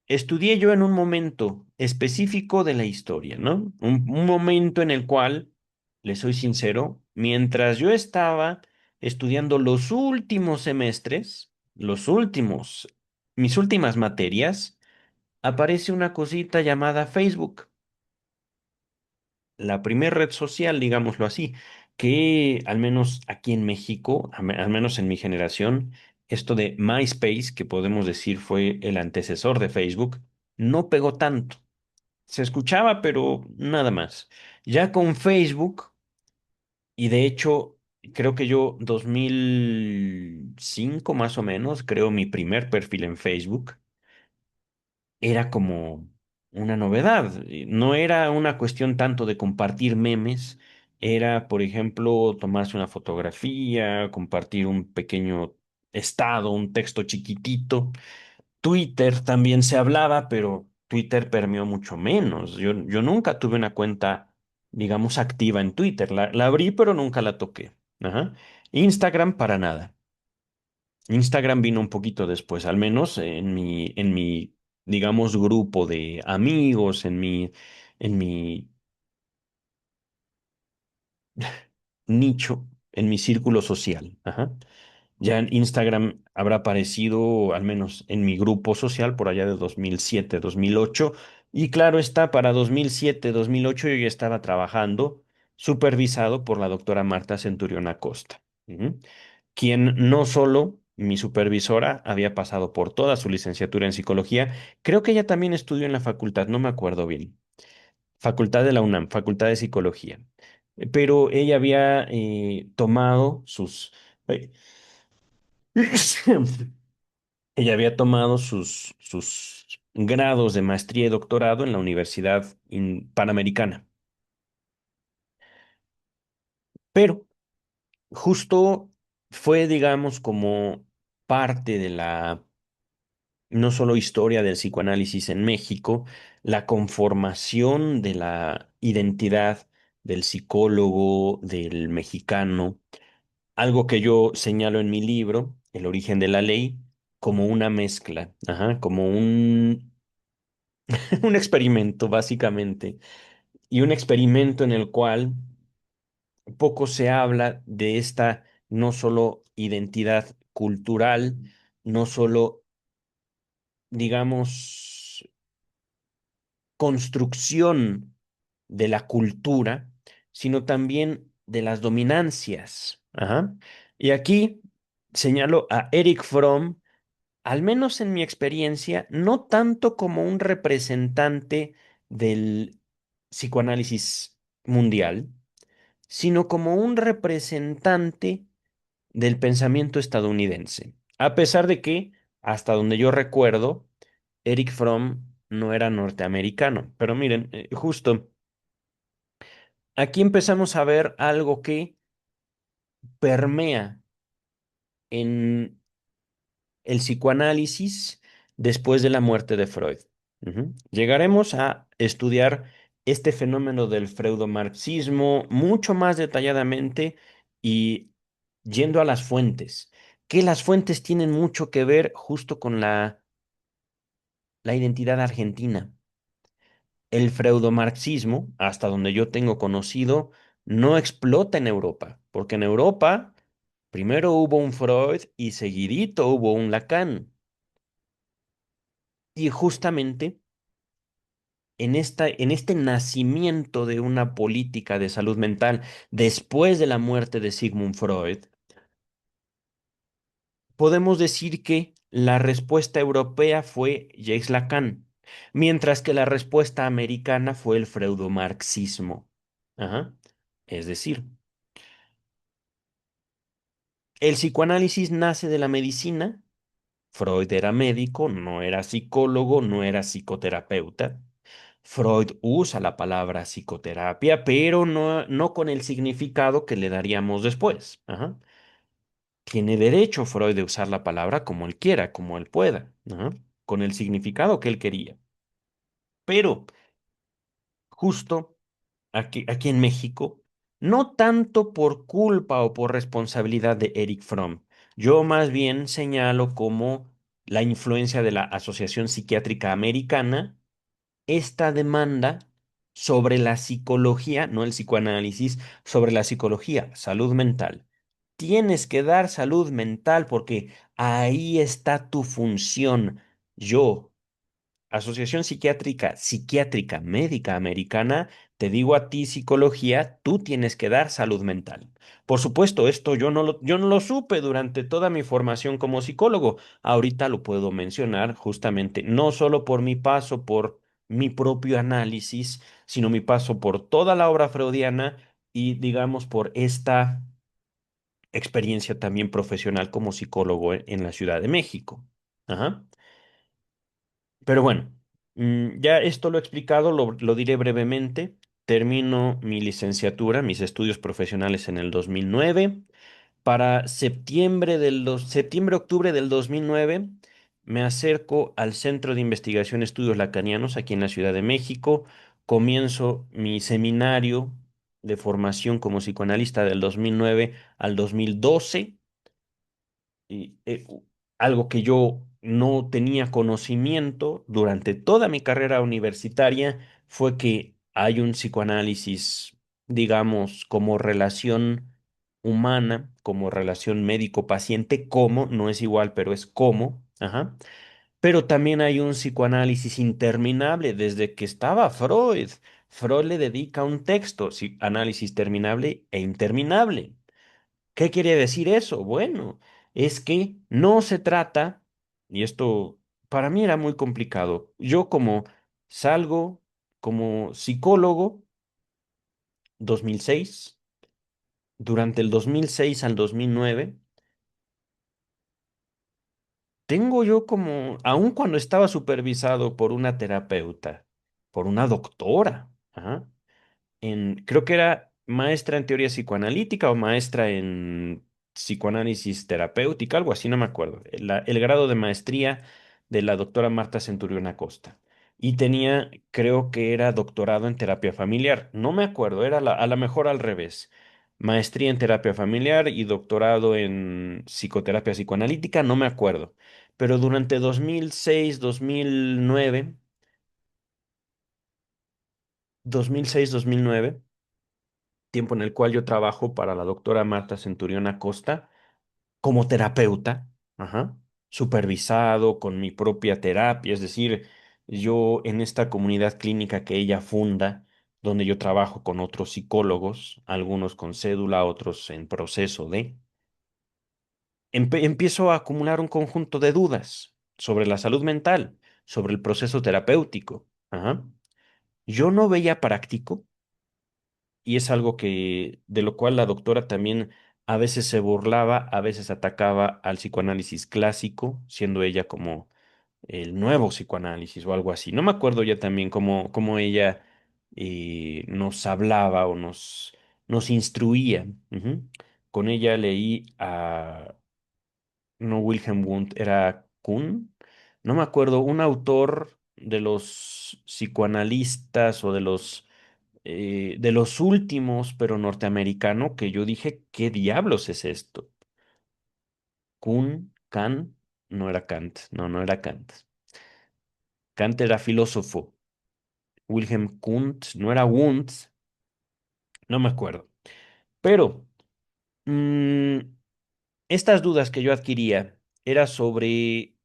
Estudié yo en un momento específico de la historia, ¿no? Un momento en el cual, le soy sincero, mientras yo estaba estudiando los últimos semestres, mis últimas materias, aparece una cosita llamada Facebook, la primera red social, digámoslo así, que al menos aquí en México, al menos en mi generación, esto de MySpace, que podemos decir fue el antecesor de Facebook, no pegó tanto. Se escuchaba, pero nada más. Ya con Facebook, y de hecho, creo que yo 2005 más o menos, creo mi primer perfil en Facebook, era como una novedad. No era una cuestión tanto de compartir memes, era, por ejemplo, tomarse una fotografía, compartir un pequeño estado, un texto chiquitito. Twitter también se hablaba, pero Twitter permeó mucho menos. Yo nunca tuve una cuenta, digamos, activa en Twitter. La abrí, pero nunca la toqué. Ajá. Instagram para nada. Instagram vino un poquito después, al menos en mi, digamos, grupo de amigos, en mi nicho, en mi círculo social. Ajá. Ya en Instagram habrá aparecido, al menos en mi grupo social, por allá de 2007, 2008. Y claro está, para 2007, 2008 yo ya estaba trabajando, supervisado por la doctora Marta Centurión Acosta, ujú, quien no solo mi supervisora había pasado por toda su licenciatura en psicología, creo que ella también estudió en la facultad, no me acuerdo bien, facultad de la UNAM, facultad de psicología. Pero ella había tomado sus... eh, Ella había tomado sus grados de maestría y doctorado en la Universidad Panamericana. Pero justo fue, digamos, como parte de la, no solo historia del psicoanálisis en México, la conformación de la identidad del psicólogo, del mexicano, algo que yo señalo en mi libro, El origen de la ley, como una mezcla, ajá, como un experimento, básicamente, y un experimento en el cual poco se habla de esta no solo identidad cultural, no solo, digamos, construcción de la cultura, sino también de las dominancias. Ajá. Y aquí señalo a Eric Fromm, al menos en mi experiencia, no tanto como un representante del psicoanálisis mundial, sino como un representante del pensamiento estadounidense. A pesar de que, hasta donde yo recuerdo, Eric Fromm no era norteamericano. Pero miren, justo aquí empezamos a ver algo que permea en el psicoanálisis después de la muerte de Freud. Ujú. Llegaremos a estudiar este fenómeno del freudomarxismo mucho más detalladamente y yendo a las fuentes. que las fuentes tienen mucho que ver justo con la identidad argentina. El freudomarxismo, hasta donde yo tengo conocido, no explota en Europa, porque en Europa primero hubo un Freud y seguidito hubo un Lacan. Y justamente en este nacimiento de una política de salud mental después de la muerte de Sigmund Freud, podemos decir que la respuesta europea fue Jacques Lacan, mientras que la respuesta americana fue el freudomarxismo. Ajá. Es decir, el psicoanálisis nace de la medicina. Freud era médico, no era psicólogo, no era psicoterapeuta. Freud usa la palabra psicoterapia, pero no con el significado que le daríamos después. Ajá. Tiene derecho Freud de usar la palabra como él quiera, como él pueda, ajá, con el significado que él quería. Pero justo aquí en México, no tanto por culpa o por responsabilidad de Eric Fromm, yo más bien señalo como la influencia de la Asociación Psiquiátrica Americana, esta demanda sobre la psicología, no el psicoanálisis, sobre la psicología, salud mental. Tienes que dar salud mental porque ahí está tu función. Yo, Asociación Psiquiátrica Médica Americana, te digo a ti, psicología, tú tienes que dar salud mental. Por supuesto, esto yo no lo supe durante toda mi formación como psicólogo. Ahorita lo puedo mencionar justamente, no solo por mi paso por mi propio análisis, sino mi paso por toda la obra freudiana y, digamos, por esta experiencia también profesional como psicólogo en la Ciudad de México. Ajá. Pero bueno, ya esto lo he explicado, lo diré brevemente. Termino mi licenciatura, mis estudios profesionales en el 2009. Para septiembre-octubre del 2009 me acerco al Centro de Investigación Estudios Lacanianos aquí en la Ciudad de México. Comienzo mi seminario de formación como psicoanalista del 2009 al 2012 y, algo que yo no tenía conocimiento durante toda mi carrera universitaria fue que hay un psicoanálisis, digamos, como relación humana, como relación médico-paciente, como, no es igual, pero es como, ajá. Pero también hay un psicoanálisis interminable desde que estaba Freud. Freud le dedica un texto, análisis terminable e interminable. ¿Qué quiere decir eso? Bueno, es que no se trata, y esto para mí era muy complicado. Yo como salgo como psicólogo 2006, durante el 2006 al 2009, tengo yo como, aun cuando estaba supervisado por una terapeuta, por una doctora, ajá, creo que era maestra en teoría psicoanalítica o maestra en psicoanálisis terapéutica, algo así, no me acuerdo. El grado de maestría de la doctora Marta Centurión Acosta. Y tenía, creo que era doctorado en terapia familiar. No me acuerdo, era a lo mejor al revés. Maestría en terapia familiar y doctorado en psicoterapia psicoanalítica, no me acuerdo. Pero durante 2006, 2009, 2006-2009 tiempo en el cual yo trabajo para la doctora Marta Centurión Acosta como terapeuta, ajá, supervisado con mi propia terapia, es decir, yo en esta comunidad clínica que ella funda, donde yo trabajo con otros psicólogos, algunos con cédula, otros en proceso empiezo a acumular un conjunto de dudas sobre la salud mental, sobre el proceso terapéutico. Ajá. Yo no veía práctico y es algo que de lo cual la doctora también a veces se burlaba, a veces atacaba al psicoanálisis clásico, siendo ella como el nuevo psicoanálisis o algo así. No me acuerdo ya también cómo ella nos hablaba o nos instruía. Ujú. Con ella leí a, no Wilhelm Wundt, era Kuhn, no me acuerdo, un autor de los psicoanalistas o de los últimos, pero norteamericano, que yo dije, ¿qué diablos es esto? Kant, no era Kant, no, no era Kant. Kant era filósofo. Wilhelm Kunt, no era Wundt, no me acuerdo. Pero mm, estas dudas que yo adquiría era sobre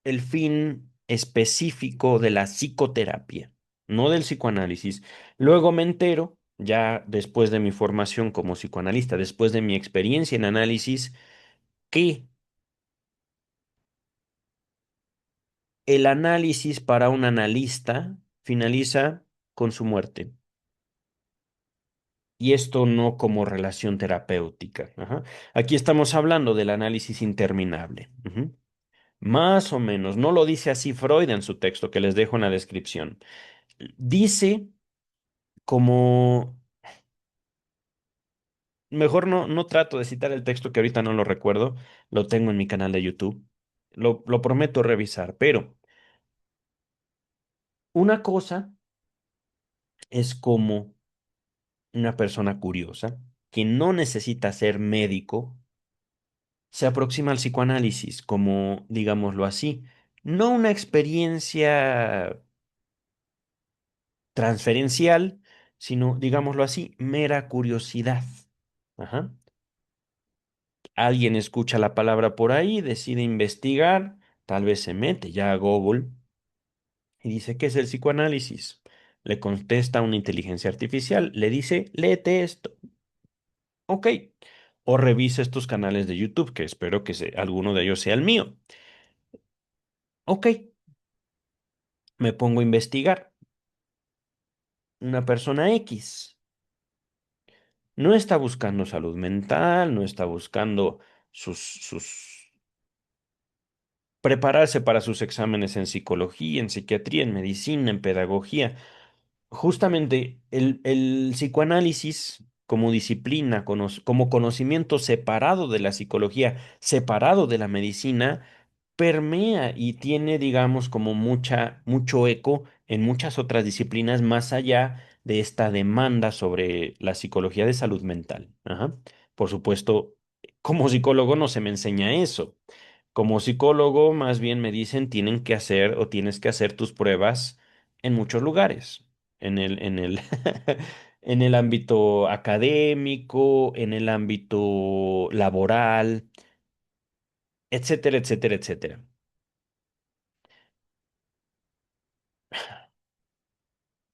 el fin específico de la psicoterapia, no del psicoanálisis. Luego me entero, ya después de mi formación como psicoanalista, después de mi experiencia en análisis, que el análisis para un analista finaliza con su muerte. Y esto no como relación terapéutica. Ajá. Aquí estamos hablando del análisis interminable. Ujú. Más o menos, no lo dice así Freud en su texto que les dejo en la descripción. Dice como, mejor no trato de citar el texto que ahorita no lo recuerdo, lo tengo en mi canal de YouTube. Lo prometo revisar, pero una cosa es como una persona curiosa que no necesita ser médico se aproxima al psicoanálisis como, digámoslo así, no una experiencia transferencial, sino, digámoslo así, mera curiosidad. Ajá. Alguien escucha la palabra por ahí, decide investigar, tal vez se mete ya a Google y dice, ¿qué es el psicoanálisis? Le contesta una inteligencia artificial, le dice, léete esto. Ok. O revisa estos canales de YouTube, que espero que alguno de ellos sea el mío. Ok, me pongo a investigar. Una persona X no está buscando salud mental, no está buscando sus prepararse para sus exámenes en psicología, en psiquiatría, en medicina, en pedagogía. Justamente el psicoanálisis como disciplina, como conocimiento separado de la psicología, separado de la medicina, permea y tiene, digamos, como mucho eco en muchas otras disciplinas más allá de esta demanda sobre la psicología de salud mental. Ajá. Por supuesto, como psicólogo no se me enseña eso. Como psicólogo, más bien me dicen tienen que hacer o tienes que hacer tus pruebas en muchos lugares, en el ámbito académico, en el ámbito laboral, etcétera, etcétera, etcétera.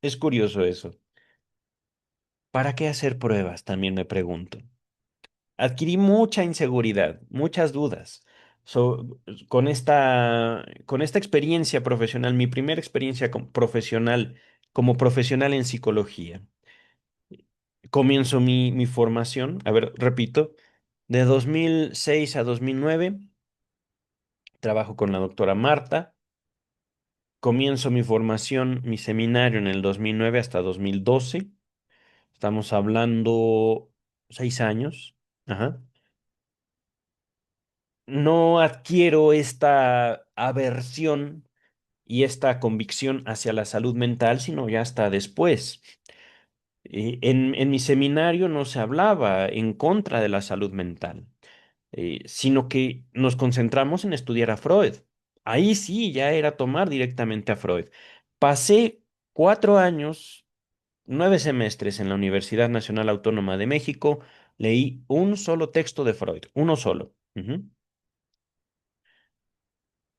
Es curioso eso. ¿Para qué hacer pruebas? También me pregunto. Adquirí mucha inseguridad, muchas dudas con esta experiencia profesional, mi primera experiencia profesional, como profesional en psicología. Comienzo mi formación, a ver, repito, de 2006 a 2009, trabajo con la doctora Marta. Comienzo mi formación, mi seminario en el 2009 hasta 2012. Estamos hablando 6 años. Ajá. No adquiero esta aversión y esta convicción hacia la salud mental, sino ya hasta después. En mi seminario no se hablaba en contra de la salud mental, sino que nos concentramos en estudiar a Freud. Ahí sí, ya era tomar directamente a Freud. Pasé 4 años, 9 semestres en la Universidad Nacional Autónoma de México, leí un solo texto de Freud, uno solo. Ujú.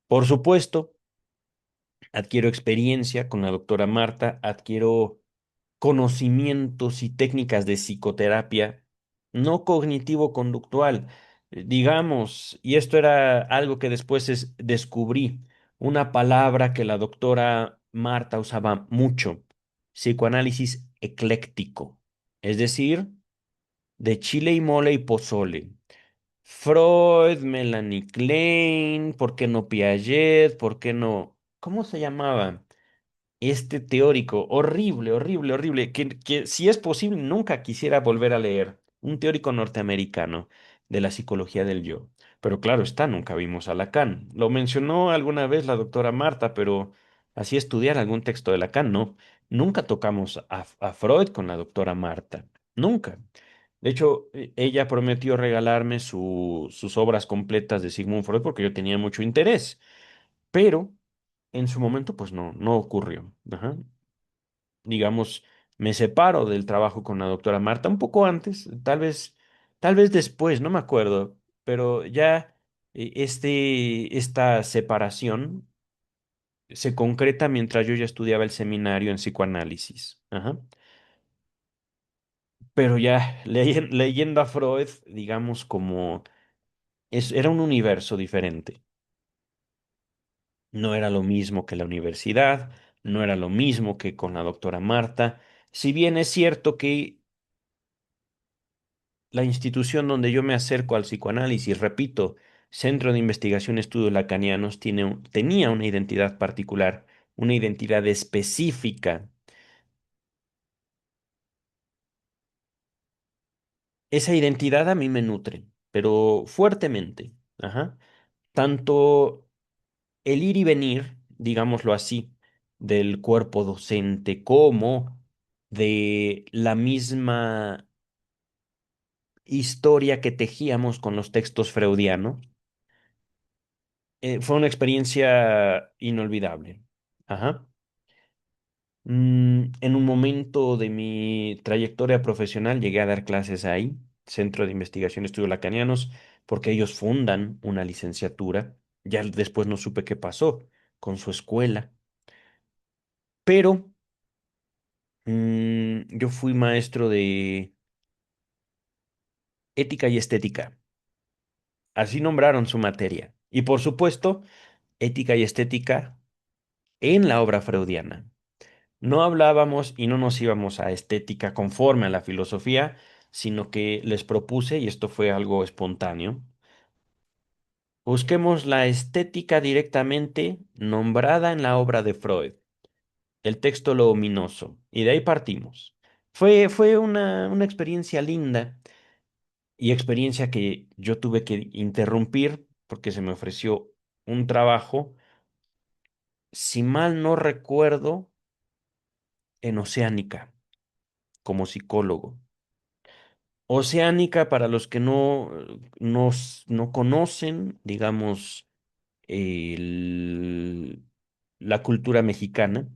Por supuesto, adquiero experiencia con la doctora Marta, adquiero conocimientos y técnicas de psicoterapia no cognitivo-conductual, digamos, y esto era algo que después descubrí, una palabra que la doctora Marta usaba mucho, psicoanálisis ecléctico, es decir, de chile y mole y pozole. Freud, Melanie Klein, ¿por qué no Piaget? ¿Por qué no? ¿Cómo se llamaba? Este teórico, horrible, horrible, horrible, que si es posible nunca quisiera volver a leer, un teórico norteamericano de la psicología del yo. Pero claro está, nunca vimos a Lacan. Lo mencionó alguna vez la doctora Marta, pero así estudiar algún texto de Lacan, no. Nunca tocamos a Freud con la doctora Marta, nunca. De hecho, ella prometió regalarme sus obras completas de Sigmund Freud porque yo tenía mucho interés, pero en su momento pues no ocurrió. Ajá. Digamos, me separo del trabajo con la doctora Marta un poco antes, tal vez después, no me acuerdo, pero ya esta separación se concreta mientras yo ya estudiaba el seminario en psicoanálisis. Ajá. Pero ya leyendo a Freud, digamos como era un universo diferente. No era lo mismo que la universidad, no era lo mismo que con la doctora Marta. Si bien es cierto que la institución donde yo me acerco al psicoanálisis, repito, Centro de Investigación y Estudios Lacanianos, tenía una identidad particular, una identidad específica. Esa identidad a mí me nutre, pero fuertemente. Ajá. Tanto el ir y venir, digámoslo así, del cuerpo docente como de la misma historia que tejíamos con los textos freudianos, fue una experiencia inolvidable. Ajá. En un momento de mi trayectoria profesional llegué a dar clases ahí, Centro de Investigación y Estudios Lacanianos, porque ellos fundan una licenciatura. Ya después no supe qué pasó con su escuela, pero yo fui maestro de ética y estética. Así nombraron su materia. Y por supuesto, ética y estética en la obra freudiana. No hablábamos y no nos íbamos a estética conforme a la filosofía, sino que les propuse, y esto fue algo espontáneo, busquemos la estética directamente nombrada en la obra de Freud, el texto Lo ominoso, y de ahí partimos. Fue una experiencia linda y experiencia que yo tuve que interrumpir porque se me ofreció un trabajo, si mal no recuerdo, en Oceánica como psicólogo. Oceánica, para los que no conocen, digamos, el- la cultura mexicana,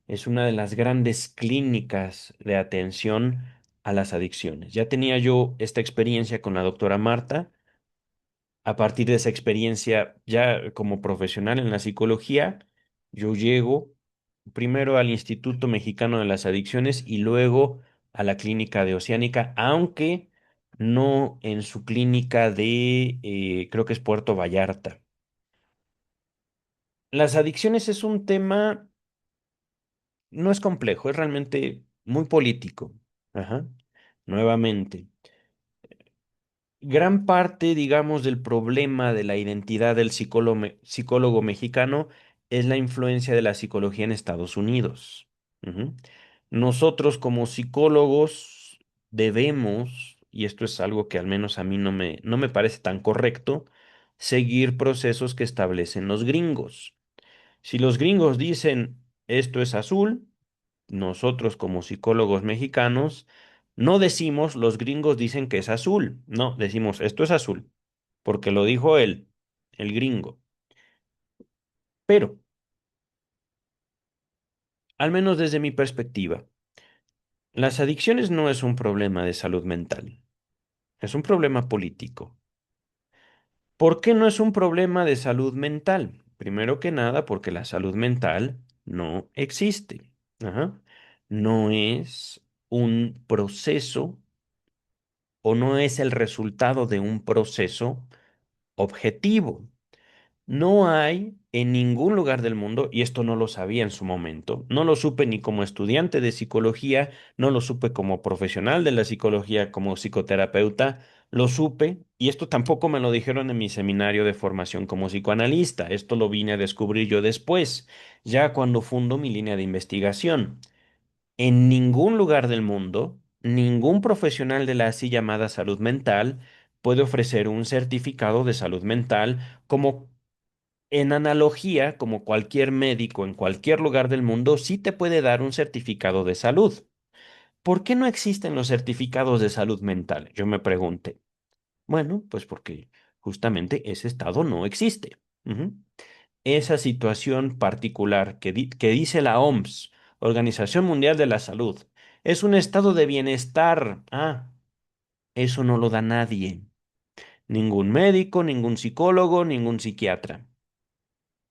es una de las grandes clínicas de atención a las adicciones. Ya tenía yo esta experiencia con la doctora Marta. A partir de esa experiencia, ya como profesional en la psicología, yo llego primero al Instituto Mexicano de las Adicciones y luego a la clínica de Oceánica, aunque no en su clínica de, creo que es Puerto Vallarta. Las adicciones es un tema, no es complejo, es realmente muy político. Ajá. Nuevamente. Gran parte, digamos, del problema de la identidad del psicólogo mexicano es la influencia de la psicología en Estados Unidos. Ujú. Nosotros como psicólogos debemos, y esto es algo que al menos a mí no me parece tan correcto, seguir procesos que establecen los gringos. Si los gringos dicen esto es azul, nosotros como psicólogos mexicanos no decimos los gringos dicen que es azul, no, decimos esto es azul, porque lo dijo él, el gringo. Pero, al menos desde mi perspectiva, las adicciones no es un problema de salud mental, es un problema político. ¿Por qué no es un problema de salud mental? Primero que nada, porque la salud mental no existe. Ajá. No es un proceso o no es el resultado de un proceso objetivo. No hay en ningún lugar del mundo, y esto no lo sabía en su momento, no lo supe ni como estudiante de psicología, no lo supe como profesional de la psicología, como psicoterapeuta, lo supe, y esto tampoco me lo dijeron en mi seminario de formación como psicoanalista, esto lo vine a descubrir yo después, ya cuando fundo mi línea de investigación. En ningún lugar del mundo, ningún profesional de la así llamada salud mental puede ofrecer un certificado de salud mental como en analogía, como cualquier médico en cualquier lugar del mundo sí te puede dar un certificado de salud. ¿Por qué no existen los certificados de salud mental? Yo me pregunté. Bueno, pues porque justamente ese estado no existe. Ujú. Esa situación particular que dice la OMS, Organización Mundial de la Salud, es un estado de bienestar. Ah, eso no lo da nadie. Ningún médico, ningún psicólogo, ningún psiquiatra.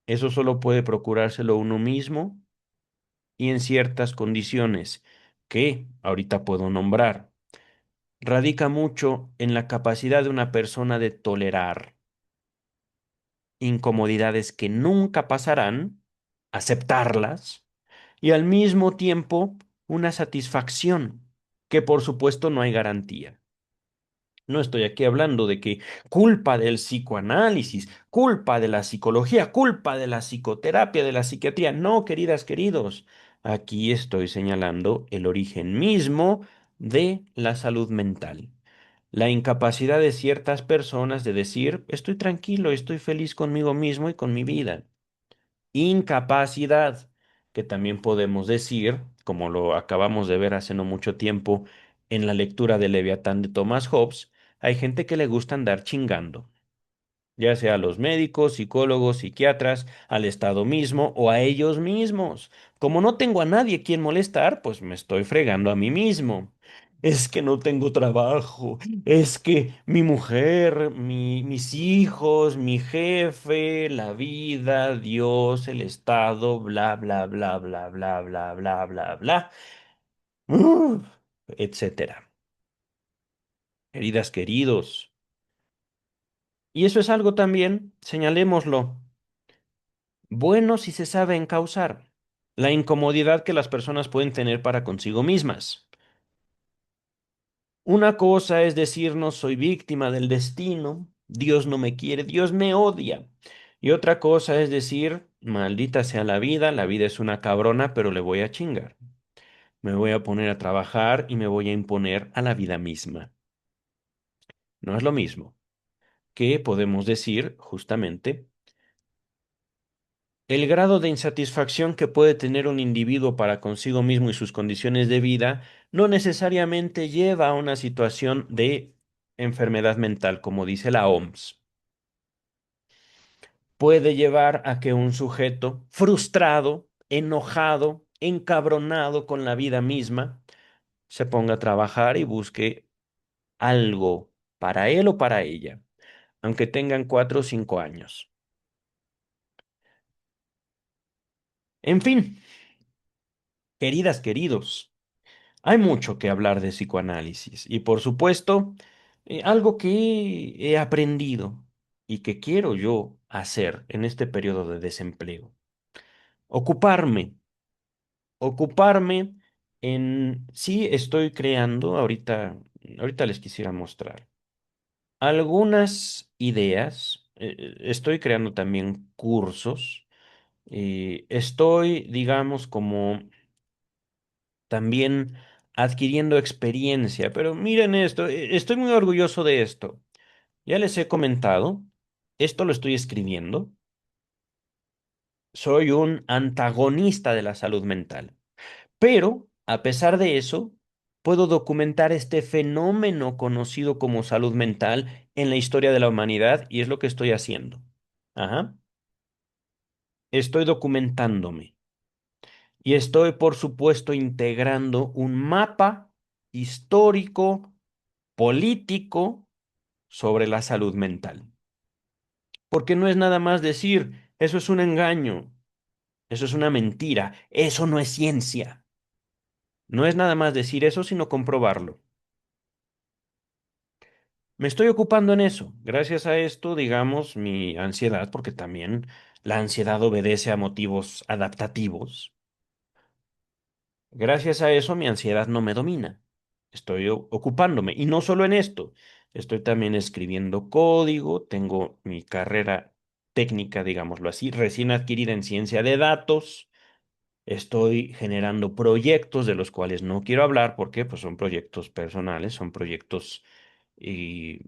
Eso solo puede procurárselo uno mismo y en ciertas condiciones que ahorita puedo nombrar. Radica mucho en la capacidad de una persona de tolerar incomodidades que nunca pasarán, aceptarlas y al mismo tiempo una satisfacción que por supuesto no hay garantía. No estoy aquí hablando de que culpa del psicoanálisis, culpa de la psicología, culpa de la psicoterapia, de la psiquiatría. No, queridas, queridos. Aquí estoy señalando el origen mismo de la salud mental. La incapacidad de ciertas personas de decir, estoy tranquilo, estoy feliz conmigo mismo y con mi vida. Incapacidad, que también podemos decir, como lo acabamos de ver hace no mucho tiempo en la lectura de Leviatán de Thomas Hobbes, hay gente que le gusta andar chingando, ya sea a los médicos, psicólogos, psiquiatras, al Estado mismo o a ellos mismos. Como no tengo a nadie quien molestar, pues me estoy fregando a mí mismo. Es que no tengo trabajo, es que mi mujer, mis hijos, mi jefe, la vida, Dios, el Estado, bla, bla, bla, bla, bla, bla, bla, bla, bla, uf, etcétera. Queridas, queridos. Y eso es algo también, señalémoslo, bueno si se sabe encauzar la incomodidad que las personas pueden tener para consigo mismas. Una cosa es decirnos soy víctima del destino, Dios no me quiere, Dios me odia. Y otra cosa es decir, maldita sea la vida es una cabrona, pero le voy a chingar. Me voy a poner a trabajar y me voy a imponer a la vida misma. No es lo mismo que podemos decir justamente el grado de insatisfacción que puede tener un individuo para consigo mismo y sus condiciones de vida no necesariamente lleva a una situación de enfermedad mental, como dice la OMS. Puede llevar a que un sujeto frustrado, enojado, encabronado con la vida misma, se ponga a trabajar y busque algo para él o para ella, aunque tengan 4 o 5 años. En fin, queridas, queridos. Hay mucho que hablar de psicoanálisis y por supuesto, algo que he aprendido y que quiero yo hacer en este periodo de desempleo. Ocuparme, ocuparme sí estoy creando, ahorita les quisiera mostrar algunas ideas, estoy creando también cursos, estoy, digamos, como también adquiriendo experiencia. Pero miren esto, estoy muy orgulloso de esto. Ya les he comentado, esto lo estoy escribiendo. Soy un antagonista de la salud mental, pero a pesar de eso, puedo documentar este fenómeno conocido como salud mental en la historia de la humanidad y es lo que estoy haciendo. Ajá. Estoy documentándome y estoy, por supuesto, integrando un mapa histórico político sobre la salud mental. Porque no es nada más decir, eso es un engaño, eso es una mentira, eso no es ciencia. No es nada más decir eso, sino comprobarlo. Me estoy ocupando en eso. Gracias a esto, digamos, mi ansiedad, porque también la ansiedad obedece a motivos adaptativos. Gracias a eso, mi ansiedad no me domina. Estoy ocupándome. Y no solo en esto, estoy también escribiendo código, tengo mi carrera técnica, digámoslo así, recién adquirida en ciencia de datos. Estoy generando proyectos de los cuales no quiero hablar porque pues, son proyectos personales, son proyectos eh,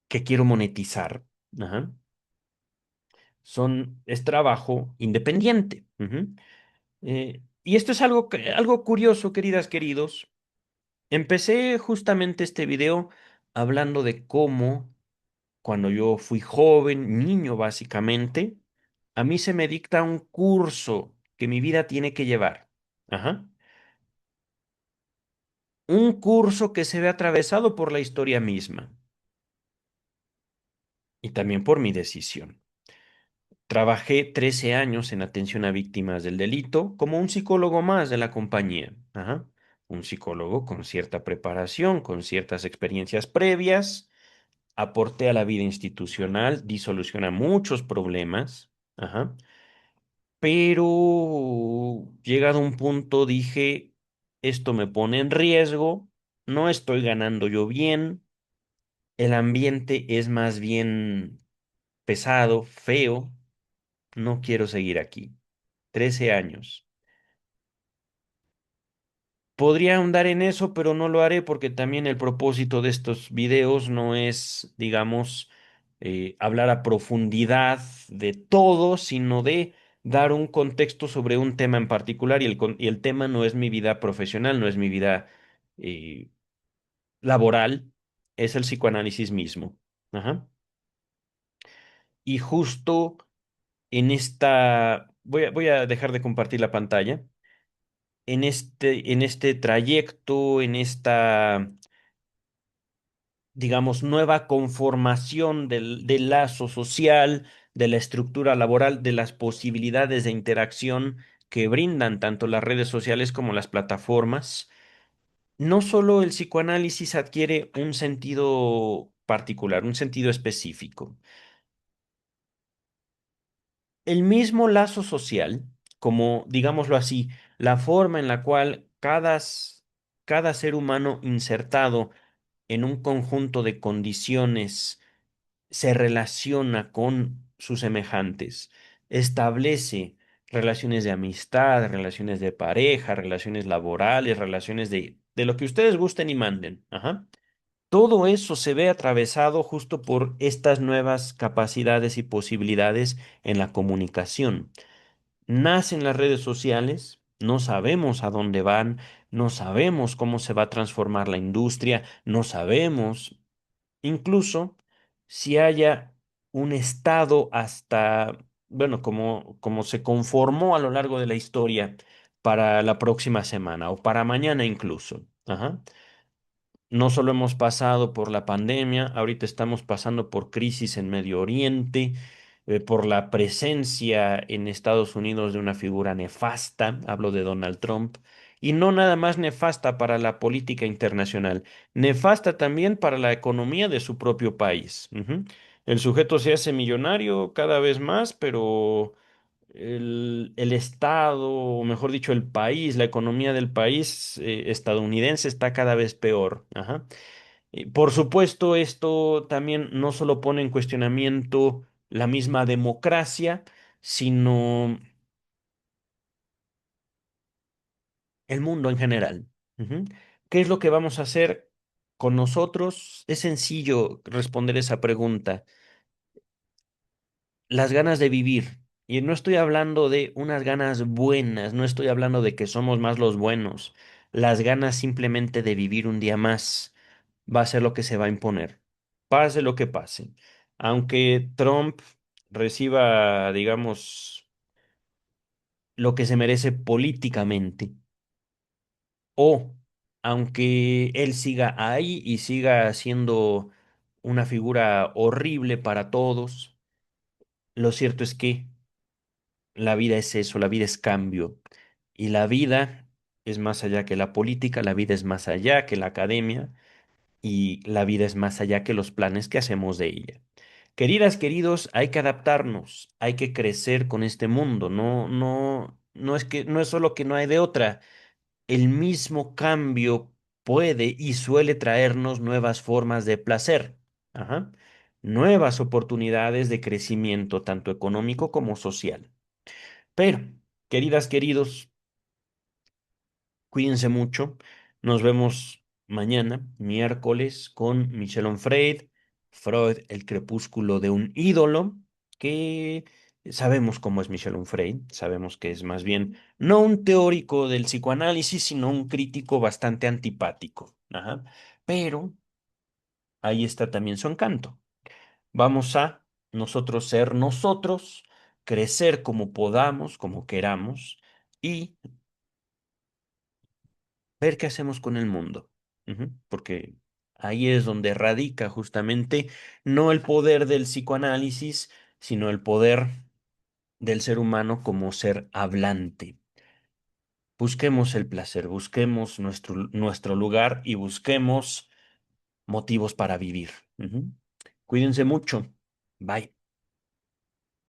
que quiero monetizar. Ajá. Es trabajo independiente. Ujú. Y esto es algo, algo curioso, queridas, queridos. Empecé justamente este video hablando de cómo cuando yo fui joven, niño básicamente, a mí se me dicta un curso que mi vida tiene que llevar. Ajá. Un curso que se ve atravesado por la historia misma y también por mi decisión. Trabajé 13 años en atención a víctimas del delito como un psicólogo más de la compañía. Ajá. Un psicólogo con cierta preparación, con ciertas experiencias previas. Aporté a la vida institucional, di solución a muchos problemas. Ajá. Pero llegado a un punto dije, esto me pone en riesgo, no estoy ganando yo bien, el ambiente es más bien pesado, feo, no quiero seguir aquí. 13 años. Podría ahondar en eso, pero no lo haré porque también el propósito de estos videos no es, digamos, hablar a profundidad de todo, sino de dar un contexto sobre un tema en particular y y el tema no es mi vida profesional, no es mi vida eh, laboral, es el psicoanálisis mismo. Ajá. Y justo en esta, voy a dejar de compartir la pantalla. En este trayecto, en esta, digamos, nueva conformación del lazo social, de la estructura laboral, de las posibilidades de interacción que brindan tanto las redes sociales como las plataformas, no solo el psicoanálisis adquiere un sentido particular, un sentido específico. El mismo lazo social, como digámoslo así, la forma en la cual cada ser humano insertado en un conjunto de condiciones se relaciona con sus semejantes, establece relaciones de amistad, relaciones de pareja, relaciones laborales, relaciones de lo que ustedes gusten y manden. Ajá. Todo eso se ve atravesado justo por estas nuevas capacidades y posibilidades en la comunicación. Nacen las redes sociales, no sabemos a dónde van, no sabemos cómo se va a transformar la industria, no sabemos incluso si haya un estado hasta, bueno, como se conformó a lo largo de la historia para la próxima semana o para mañana incluso. Ajá. No solo hemos pasado por la pandemia, ahorita estamos pasando por crisis en Medio Oriente, por la presencia en Estados Unidos de una figura nefasta, hablo de Donald Trump, y no nada más nefasta para la política internacional, nefasta también para la economía de su propio país. Ujú. El sujeto se hace millonario cada vez más, pero el Estado, o mejor dicho, el país, la economía del país estadounidense está cada vez peor. Ajá. Por supuesto, esto también no solo pone en cuestionamiento la misma democracia, sino el mundo en general. Ujú. ¿Qué es lo que vamos a hacer con nosotros? Es sencillo responder esa pregunta. Las ganas de vivir. Y no estoy hablando de unas ganas buenas, no estoy hablando de que somos más los buenos. Las ganas simplemente de vivir un día más va a ser lo que se va a imponer. Pase lo que pase. Aunque Trump reciba, digamos, lo que se merece políticamente, o aunque él siga ahí y siga siendo una figura horrible para todos, lo cierto es que la vida es eso, la vida es cambio. Y la vida es más allá que la política, la vida es más allá que la academia y la vida es más allá que los planes que hacemos de ella. Queridas, queridos, hay que adaptarnos, hay que crecer con este mundo. No es que no es solo que no hay de otra. El mismo cambio puede y suele traernos nuevas formas de placer. Ajá. Nuevas oportunidades de crecimiento, tanto económico como social. Pero, queridas, queridos, cuídense mucho. Nos vemos mañana, miércoles, con Michel Onfray, Freud, el crepúsculo de un ídolo, que Sabemos cómo es Michel Onfray, sabemos que es más bien no un teórico del psicoanálisis, sino un crítico bastante antipático. Ajá. Pero ahí está también su encanto. Vamos a nosotros ser nosotros, crecer como podamos, como queramos, y ver qué hacemos con el mundo. Ujú. Porque ahí es donde radica justamente no el poder del psicoanálisis, sino el poder del ser humano como ser hablante. Busquemos el placer, busquemos nuestro lugar y busquemos motivos para vivir. Ujú. Cuídense mucho. Bye.